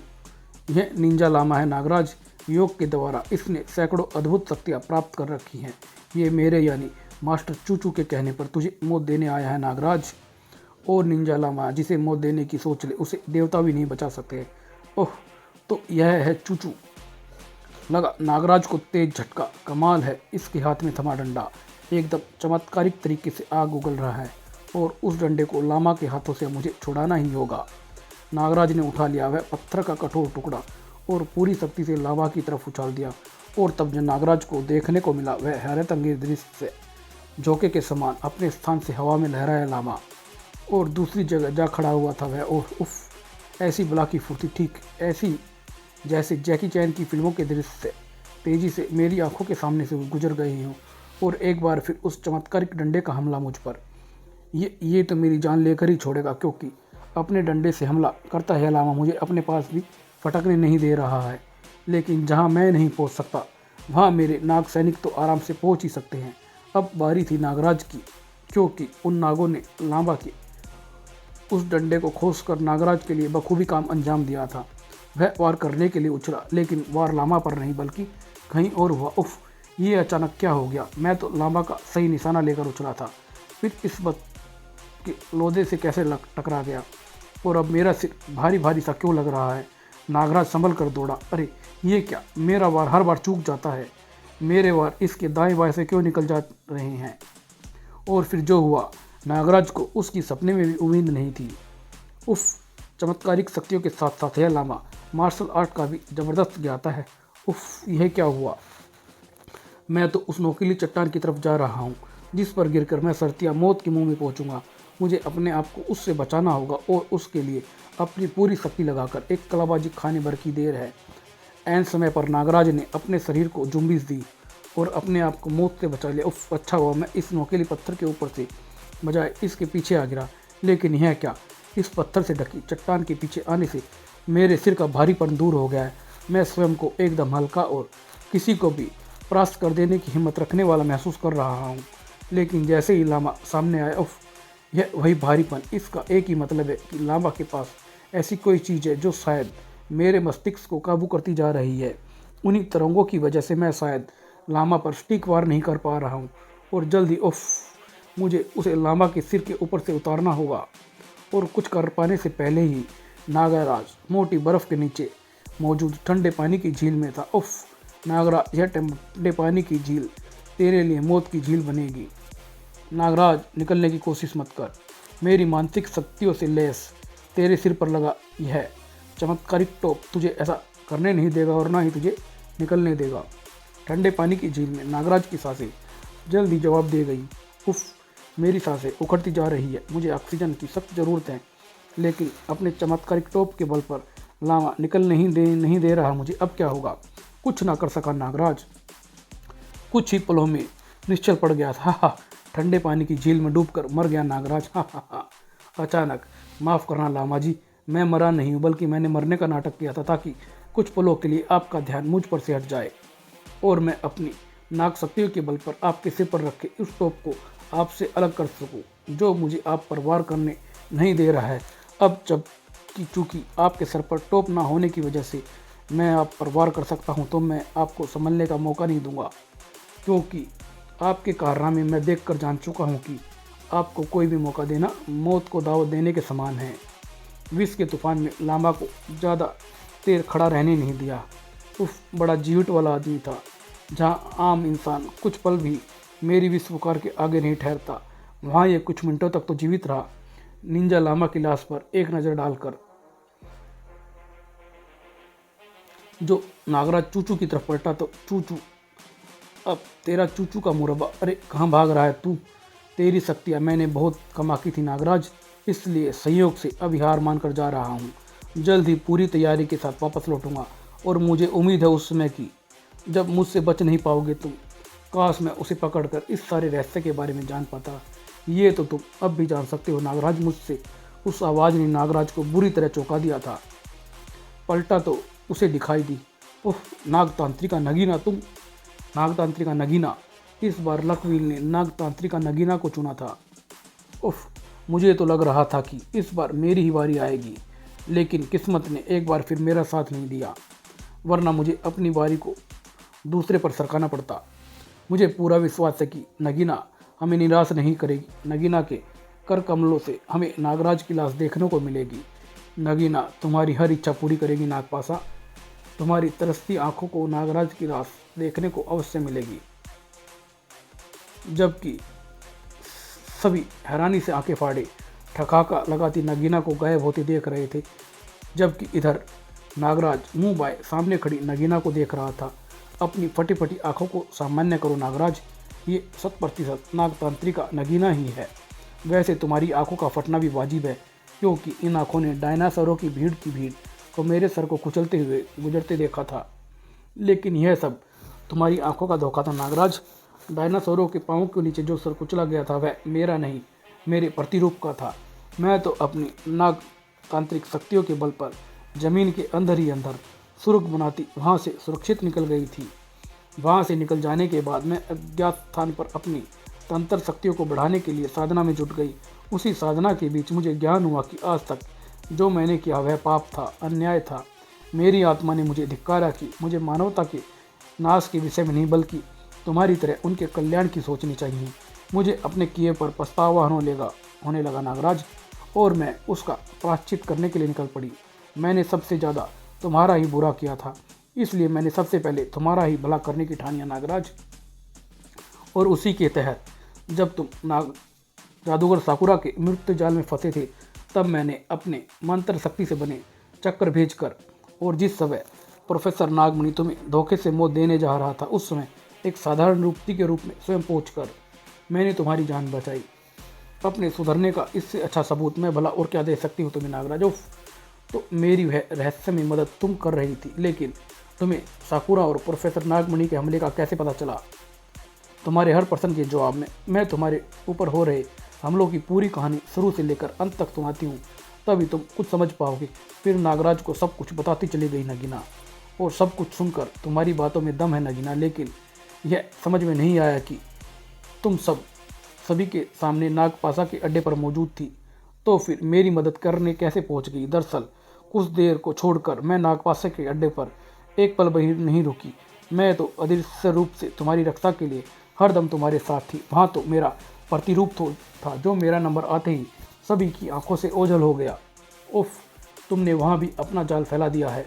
यह निंजा लामा है नागराज। योग के द्वारा इसने सैकड़ों अद्भुत शक्तियाँ प्राप्त कर रखी हैं। ये मेरे यानी मास्टर चूचू के कहने पर तुझे मौत देने आया है नागराज। और निंजा लामा जिसे मौत देने की सोच ले, उसे देवता भी नहीं बचा सकते। ओह, तो यह है चूचू। लगा नागराज को तेज झटका। कमाल है, इसके हाथ में थमा डंडा एकदम चमत्कारिक तरीके से आग उगल रहा है, और उस डंडे को लामा के हाथों से मुझे छुड़ाना ही होगा। नागराज ने उठा लिया वह पत्थर का कठोर टुकड़ा और पूरी शक्ति से लामा की तरफ उछाल दिया। और तब जो नागराज को देखने को मिला वह हैरत अंगेज दृश्य से झोंके के समान अपने स्थान से हवा में लहराया लामा और दूसरी जगह जा खड़ा हुआ था वह। और उफ, ऐसी बला की फुर्ती, ठीक ऐसी जैसे जैकी चैन की फिल्मों के दृश्य से तेजी से मेरी आंखों के सामने से गुजर गए हों। और एक बार फिर उस चमत्कारिक डंडे का हमला मुझ पर। ये तो मेरी जान लेकर ही छोड़ेगा, क्योंकि अपने डंडे से हमला करता है लामा मुझे अपने पास भी फटकने नहीं दे रहा है। लेकिन जहां मैं नहीं पहुंच सकता, वहां मेरे नाग सैनिक तो आराम से पहुंच ही सकते हैं। अब बारी थी नागराज की, क्योंकि उन नागों ने लामा के उस डंडे को खोस कर नागराज के लिए बखूबी काम अंजाम दिया था। वह वार करने के लिए उछला, लेकिन वार लामा पर नहीं बल्कि कहीं और हुआ। उफ, ये अचानक क्या हो गया? मैं तो लामा का सही निशाना लेकर उछला था, फिर इस बत के लोदे से कैसे टकरा गया, और अब मेरा सिर भारी भारी सा क्यों लग रहा है? नागराज संभल कर दौड़ा। अरे ये क्या, मेरा वार हर बार चूक जाता है। मेरे वार इसके दाएं बाएं से क्यों निकल जा रहे हैं? और फिर जो हुआ, नागराज को उसकी सपने में भी उम्मीद नहीं थी। उफ, चमत्कारिक शक्तियों के साथ साथ यह लामा मार्शल आर्ट का भी ज़बरदस्त ज्ञाता है। उफ, यह क्या हुआ? मैं तो उस नोकीली चट्टान की तरफ जा रहा हूँ, जिस पर गिरकर मैं सरतिया मौत के मुंह में पहुँचूंगा। मुझे अपने आप को उससे बचाना होगा, और उसके लिए अपनी पूरी शक्ति लगाकर एक कलाबाजी खाने भर की देर है। ऐन समय पर नागराज ने अपने शरीर को जुम्बिश दी और अपने आप को मौत से बचा लिया। उफ, अच्छा हुआ मैं इस नोकीली पत्थर के ऊपर से बजाय इसके पीछे आ गिरा। लेकिन यह क्या, इस पत्थर से ढकी चट्टान के पीछे आने से मेरे सिर का भारीपन दूर हो गया है। मैं स्वयं को एकदम हल्का और किसी को भी परास्त कर देने की हिम्मत रखने वाला महसूस कर रहा हूँ। लेकिन जैसे ही लामा सामने आया, उफ, यह वही भारीपन। इसका एक ही मतलब है कि लामा के पास ऐसी कोई चीज़ है जो शायद मेरे मस्तिष्क को काबू करती जा रही है। उन्हीं तरंगों की वजह से मैं शायद लामा पर स्टिक वार नहीं कर पा रहा हूँ, और जल्दी उफ, मुझे उसे लामा के सिर के ऊपर से उतारना होगा। और कुछ कर पाने से पहले ही नागराज मोटी बर्फ़ के नीचे मौजूद ठंडे पानी की झील में था। उफ नागराज, यह ठंडे पानी की झील तेरे लिए मौत की झील बनेगी। नागराज, निकलने की कोशिश मत कर। मेरी मानसिक शक्तियों से लैस तेरे सिर पर लगा यह चमत्कारिक टोप तुझे ऐसा करने नहीं देगा और ना ही तुझे निकलने देगा। ठंडे पानी की झील में नागराज की सांसें जल्द ही जवाब दे गई। उफ, मेरी सांसें उखड़ती जा रही है, मुझे ऑक्सीजन की सख्त ज़रूरत है, लेकिन अपने चमत्कारिक टोप के बल पर लामा निकल नहीं दे रहा। मुझे अब क्या होगा? कुछ ना कर सका नागराज। कुछ ही पलों में निश्चल पड़ गया था। हा, ठंडे पानी की झील में डूबकर मर गया नागराज। हा हा हा। अचानक, माफ़ करना लामा जी, मैं मरा नहीं हूँ, बल्कि मैंने मरने का नाटक किया था ताकि कुछ पलों के लिए आपका ध्यान मुझ पर से हट जाए और मैं अपनी नाग शक्तियों के बल पर आपके सिर पर रखे उस टोप को आपसे अलग कर सकूं जो मुझे आप पर वार करने नहीं दे रहा है। अब जब कि चूंकि आपके सर पर टोप ना होने की वजह से मैं आप पर वार कर सकता हूं, तो मैं आपको संभलने का मौका नहीं दूंगा, क्योंकि आपके कारनामे मैं देख कर जान चुका हूं कि आपको कोई भी मौका देना मौत को दावत देने के समान है। विष के तूफान में लामा को ज़्यादा देर खड़ा रहने नहीं दिया। उफ, बड़ा जीवित वाला आदमी था। जहाँ आम इंसान कुछ पल भी मेरी विष पुकार के आगे नहीं ठहरता, वहाँ ये कुछ मिनटों तक तो जीवित रहा। निंजा लामा की लाश पर एक नज़र डालकर जो नागराज चूचू की तरफ पलटा तो चूचू, अब तेरा चूचू का मुरब्बा, अरे कहाँ भाग रहा है तू? तेरी शक्तियाँ मैंने बहुत कमा की थी नागराज, इसलिए संयोग से अब हार मानकर जा रहा हूँ। जल्द ही पूरी तैयारी के साथ वापस लौटूंगा और मुझे उम्मीद है उस समय की जब मुझसे बच नहीं पाओगे तुम। काश मैं उसे पकड़कर इस सारे रहस्य के बारे में जान पाता। ये तो तुम अब भी जान सकते हो नागराज मुझसे। उस आवाज़ ने नागराज को बुरी तरह चौंका दिया था। पलटा तो उसे दिखाई दी। ओह, नागतांत्रिका नगीना तुम। नागतांत्रिका नगीना। इस बार लकवील ने नागतांत्रिका नगीना को चुना था। उफ, मुझे तो लग रहा था कि इस बार मेरी ही बारी आएगी, लेकिन किस्मत ने एक बार फिर मेरा साथ नहीं दिया, वरना मुझे अपनी बारी को दूसरे पर सरकाना पड़ता। मुझे पूरा विश्वास है कि नगीना हमें निराश नहीं करेगी। नगीना के कर कमलों से हमें नागराज की लाश देखने को मिलेगी। नगीना तुम्हारी हर इच्छा पूरी करेगी नागपासा। तुम्हारी तरसती आंखों को नागराज की लाश देखने को अवश्य मिलेगी। जबकि सभी हैरानी से आंखें फाड़े ठकाका लगाती नगीना को गायब होती देख रहे थे, जबकि इधर नागराज मुंह बाए सामने खड़ी नगीना को देख रहा था। अपनी फटी फटी आंखों को सामान्य करो नागराज, ये 100% नागतांत्रिका नगीना ही है। वैसे तुम्हारी आंखों का फटना भी वाजिब है, क्योंकि इन आंखों ने डायनासोरों की भीड़ को मेरे सर को कुचलते हुए गुजरते देखा था। लेकिन यह सब तुम्हारी आंखों का धोखा था नागराज। डायनासोरों के पाँव के नीचे जो सर कुचला गया था वह मेरा नहीं, मेरे प्रतिरूप का था। मैं तो अपनी नागतांत्रिक शक्तियों के बल पर जमीन के अंदर ही अंदर सुर्ग बनाती वहाँ से सुरक्षित निकल गई थी। वहाँ से निकल जाने के बाद मैं अज्ञात स्थान पर अपनी तंत्र शक्तियों को बढ़ाने के लिए साधना में जुट गई। उसी साधना के बीच मुझे ज्ञान हुआ कि आज तक जो मैंने किया वह पाप था, अन्याय था। मेरी आत्मा ने मुझे धिक्कारा कि मुझे मानवता के नाश के विषय में नहीं, बल्कि तुम्हारी तरह उनके कल्याण की सोचनी चाहिए। मुझे अपने किए पर पछतावा होने लगा नागराज, और मैं उसका प्रायश्चित करने के लिए निकल पड़ी। मैंने सबसे ज़्यादा तुम्हारा ही बुरा किया था, इसलिए मैंने सबसे पहले तुम्हारा ही भला करने की ठानिया नागराज। और उसी के तहत जब तुम जादूगर साकुरा के मृत्यु जाल में फंसे थे, तब मैंने अपने मंत्र शक्ति से बने चक्कर भेजकर, और जिस समय प्रोफेसर नागमणि तुम्हें धोखे से मौत देने जा रहा था, उस समय एक साधारण रूपती के रूप में स्वयं पहुंचकर मैंने तुम्हारी जान बचाई। अपने सुधरने का इससे अच्छा सबूत मैं भला और क्या दे सकती हूँ तुम्हें नागराज। तो मेरी वह रहस्यमय मदद तुम कर रही थी, लेकिन तुम्हें साकुरा और प्रोफेसर नागमणि के हमले का कैसे पता चला? तुम्हारे हर प्रश्न के जवाब में मैं तुम्हारे ऊपर हो रहे हमलों की पूरी कहानी शुरू से लेकर अंत तक सुनाती हूँ, तभी तुम कुछ समझ पाओगे। फिर नागराज को सब कुछ बताती चली गई नगीना, और सब कुछ सुनकर तुम्हारी बातों में दम है नगीना, लेकिन यह समझ में नहीं आया कि तुम सभी के सामने नागपासा के अड्डे पर मौजूद थी, तो फिर मेरी मदद करने कैसे पहुंच गई? दरअसल कुछ देर को छोड़कर मैं नागपासा के अड्डे पर एक पल भी नहीं रुकी। मैं तो अदृश्य रूप से तुम्हारी रक्षा के लिए हरदम तुम्हारे साथ थी। वहाँ तो मेरा प्रतिरूप था जो मेरा नंबर आते ही सभी की आंखों से ओझल हो गया। उफ, तुमने वहाँ भी अपना जाल फैला दिया है।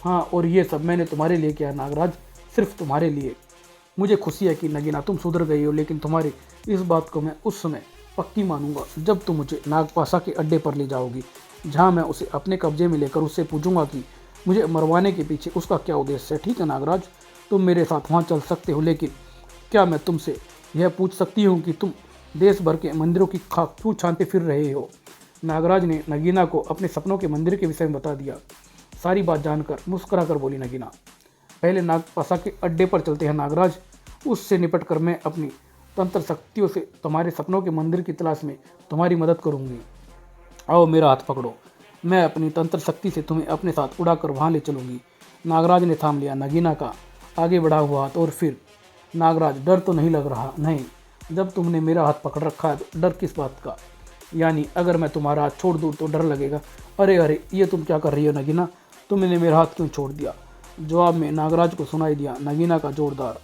हाँ, और ये सब मैंने तुम्हारे लिए किया नागराज, सिर्फ तुम्हारे लिए। मुझे खुशी है कि नगीना तुम सुधर गई हो, लेकिन तुम्हारी इस बात को मैं उस समय पक्की मानूंगा जब तुम मुझे नागपाशा के अड्डे पर ले जाओगी, जहाँ मैं उसे अपने कब्जे में लेकर उससे पूछूंगा कि मुझे मरवाने के पीछे उसका क्या उद्देश्य है। ठीक है नागराज, तुम मेरे साथ वहाँ चल सकते हो, लेकिन क्या मैं तुमसे यह पूछ सकती हूँ कि तुम देश भर के मंदिरों की खाक क्यों छानते फिर रहे हो। नागराज ने नगीना को अपने सपनों के मंदिर के विषय में बता दिया। सारी बात जानकर मुस्कुरा कर बोली नगीना, पहले नागपाशा के अड्डे पर चलते हैं नागराज, उससे निपट कर मैं अपनी तंत्र शक्तियों से तुम्हारे सपनों के मंदिर की तलाश में तुम्हारी मदद करूंगी। आओ मेरा हाथ पकड़ो, मैं अपनी तंत्र शक्ति से तुम्हें अपने साथ उड़ाकर वहाँ ले चलूंगी। नागराज ने थाम लिया नगीना का आगे बढ़ा हुआ हाथ और फिर, नागराज डर तो नहीं लग रहा? नहीं, जब तुमने मेरा हाथ पकड़ रखा है तो डर किस बात का? यानी अगर मैं तुम्हारा हाथ छोड़ दूँ तो डर लगेगा? अरे अरे, ये तुम क्या कर रही हो नगीना, तुमने मेरा हाथ क्यों छोड़ दिया? जवाब में नागराज को सुनाई दिया नगीना का जोरदार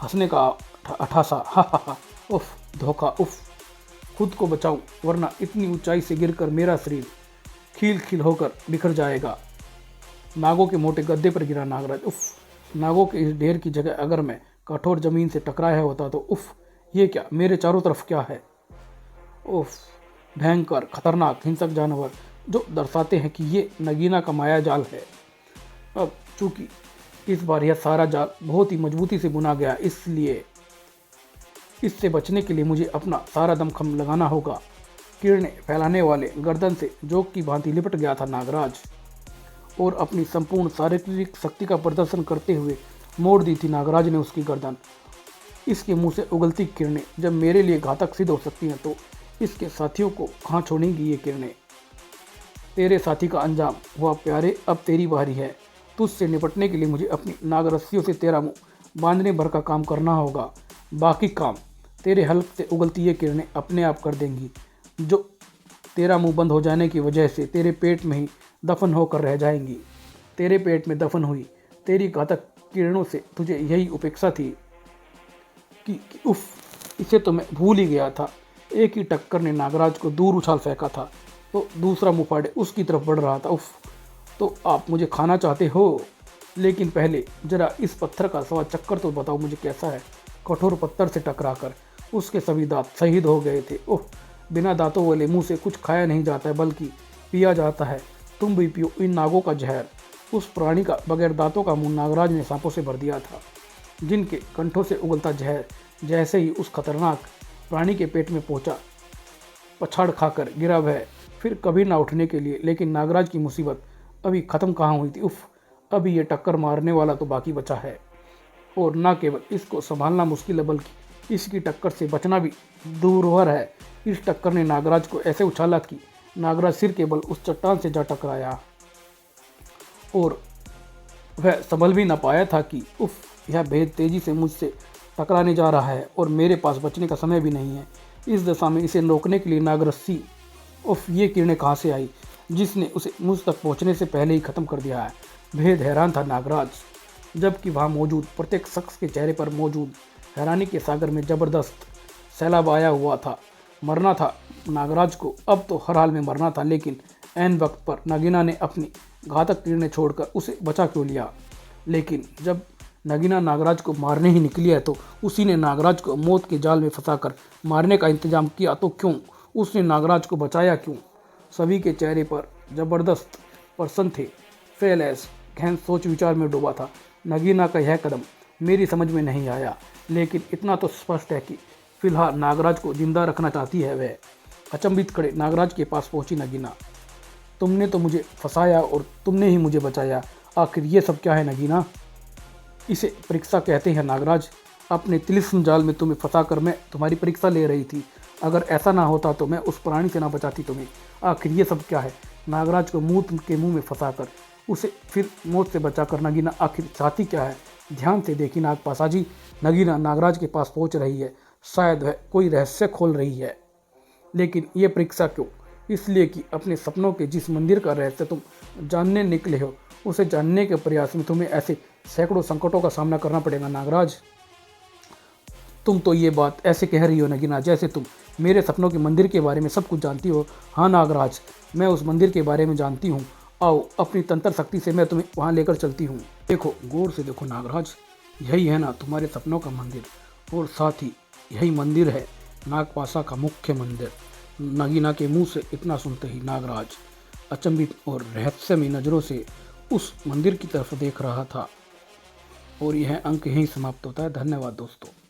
हंसने का अठासा, हा हा हा, उफ धोखा, उफ, खुद को बचाऊं वरना इतनी ऊंचाई से गिरकर मेरा शरीर खील खील होकर बिखर जाएगा। नागों के मोटे गद्दे पर गिरा नागराज, उफ, नागों के इस ढेर की जगह अगर मैं कठोर जमीन से टकराया होता तो उफ, ये क्या, मेरे चारों तरफ क्या है? उफ, भयंकर खतरनाक हिंसक जानवर जो दर्शाते हैं कि ये नगीना का माया जाल है। अब चूंकि इस बार यह सारा जाल बहुत ही मजबूती से बुना गया, इसलिए इससे बचने के लिए मुझे अपना सारा दमखम लगाना होगा। किरणें फैलाने वाले गर्दन से जोक की भांति लिपट गया था नागराज और अपनी संपूर्ण शारीरिक शक्ति का प्रदर्शन करते हुए मोड़ दी थी नागराज ने उसकी गर्दन। इसके मुंह से उगलती किरणें जब मेरे लिए घातक सिद्ध हो सकती हैं तो इसके साथियों को कहाँ छोड़ेंगी ये किरणें। तेरे साथी का अंजाम हुआ प्यारे, अब तेरी बारी है। तुझसे निपटने के लिए मुझे अपनी नागरस्सियों से तेरा मुंह बांधने भर का काम करना होगा। बाकी काम तेरे हल्क से उगलती ये किरणें अपने आप कर देंगी, जो तेरा मुंह बंद हो जाने की वजह से तेरे पेट में ही दफन होकर रह जाएंगी। तेरे पेट में दफन हुई तेरी घातक किरणों से तुझे यही उपेक्षा थी कि उफ, इसे तो मैं भूल ही गया था। एक ही टक्कर ने नागराज को दूर उछाल फेंका था तो दूसरा मुफाड़े उसकी तरफ बढ़ रहा था। उफ, तो आप मुझे खाना चाहते हो? लेकिन पहले जरा इस पत्थर का सवा चक्कर तो बताओ मुझे कैसा है। कठोर पत्थर से टकराकर उसके सभी दांत शहीद हो गए थे। ओह, बिना दांतों वाले मुंह से कुछ खाया नहीं जाता है बल्कि पिया जाता है। तुम भी पियो इन नागों का जहर। उस प्राणी का बगैर दांतों का मुंह नागराज ने सांपों से भर दिया था, जिनके कंठों से उगलता जहर जैसे ही उस खतरनाक प्राणी के पेट में पहुंचा, पछाड़ खाकर गिरा वह फिर कभी ना उठने के लिए। लेकिन नागराज की मुसीबत अभी ख़त्म कहाँ हुई थी। उफ, अभी ये टक्कर मारने वाला तो बाकी बचा है, और न केवल इसको संभालना मुश्किल है बल्कि इसकी टक्कर से बचना भी दूरवर है। इस टक्कर ने नागराज को ऐसे उछाला कि नागराज सिर के बल उस चट्टान से जा टकराया और वह संभल भी न पाया था कि उफ, यह भेद तेजी से मुझसे टकराने जा रहा है और मेरे पास बचने का समय भी नहीं है। इस दशा में इसे रोकने के लिए नागरस्सी, उफ, ये किरणें कहाँ से आई जिसने उसे मुझ तक पहुँचने से पहले ही ख़त्म कर दिया है। भेद हैरान था नागराज, जबकि वहाँ मौजूद प्रत्येक शख्स के चेहरे पर मौजूद हैरानी के सागर में ज़बरदस्त सैलाब आया हुआ था। मरना था नागराज को, अब तो हर हाल में मरना था, लेकिन ऐन वक्त पर नगीना ने अपनी घातक किरणें छोड़कर उसे बचा क्यों लिया। लेकिन जब नगीना नागराज को मारने ही निकली है तो उसी ने नागराज को मौत के जाल में फंसाकर मारने का इंतजाम किया, तो क्यों उसने नागराज को बचाया क्यों? सभी के चेहरे पर ज़बरदस्त प्रसन्न थे। फेलैस गहन सोच विचार में डूबा था। नगीना का यह कदम मेरी समझ में नहीं आया, लेकिन इतना तो स्पष्ट है कि फिलहाल नागराज को जिंदा रखना चाहती है वह। अचंभित खड़े नागराज के पास पहुंची नगीना। तुमने तो मुझे फंसाया और तुमने ही मुझे बचाया, आखिर ये सब क्या है नगीना? इसे परीक्षा कहते हैं नागराज। अपने तिलिस्म जाल में तुम्हें फंसाकर मैं तुम्हारी परीक्षा ले रही थी। अगर ऐसा ना होता तो मैं उस प्राणी से ना बचाती तुम्हें। आखिर ये सब क्या है? नागराज को मूत के मुंह में फंसाकर उसे फिर मौत से बचाकर नगीना आखिर चाहती क्या है? ध्यान से देखी नागपाशा जी, नगीना नागराज के पास पहुंच रही है। शायद वह कोई रहस्य खोल रही है। लेकिन ये परीक्षा क्यों? इसलिए कि अपने सपनों के जिस मंदिर का रहस्य तुम जानने निकले हो, उसे जानने के प्रयास में तुम्हें ऐसे सैकड़ों संकटों का सामना करना पड़ेगा नागराज। तुम तो ये बात ऐसे कह रही हो नगीना जैसे तुम मेरे सपनों के मंदिर के बारे में सब कुछ जानती हो। हाँ नागराज, मैं उस मंदिर के बारे में जानती हूँ आओ अपनी तंत्र शक्ति से मैं तुम्हें वहाँ लेकर चलती हूँ। देखो, गौर से देखो नागराज, यही है ना तुम्हारे सपनों का मंदिर, और साथ ही यही मंदिर है नागपाशा का मुख्य मंदिर। नगीना के मुंह से इतना सुनते ही नागराज अचंभित और रहस्यमयी नज़रों से उस मंदिर की तरफ देख रहा था। और यह अंक यहीं समाप्त होता है। धन्यवाद दोस्तों।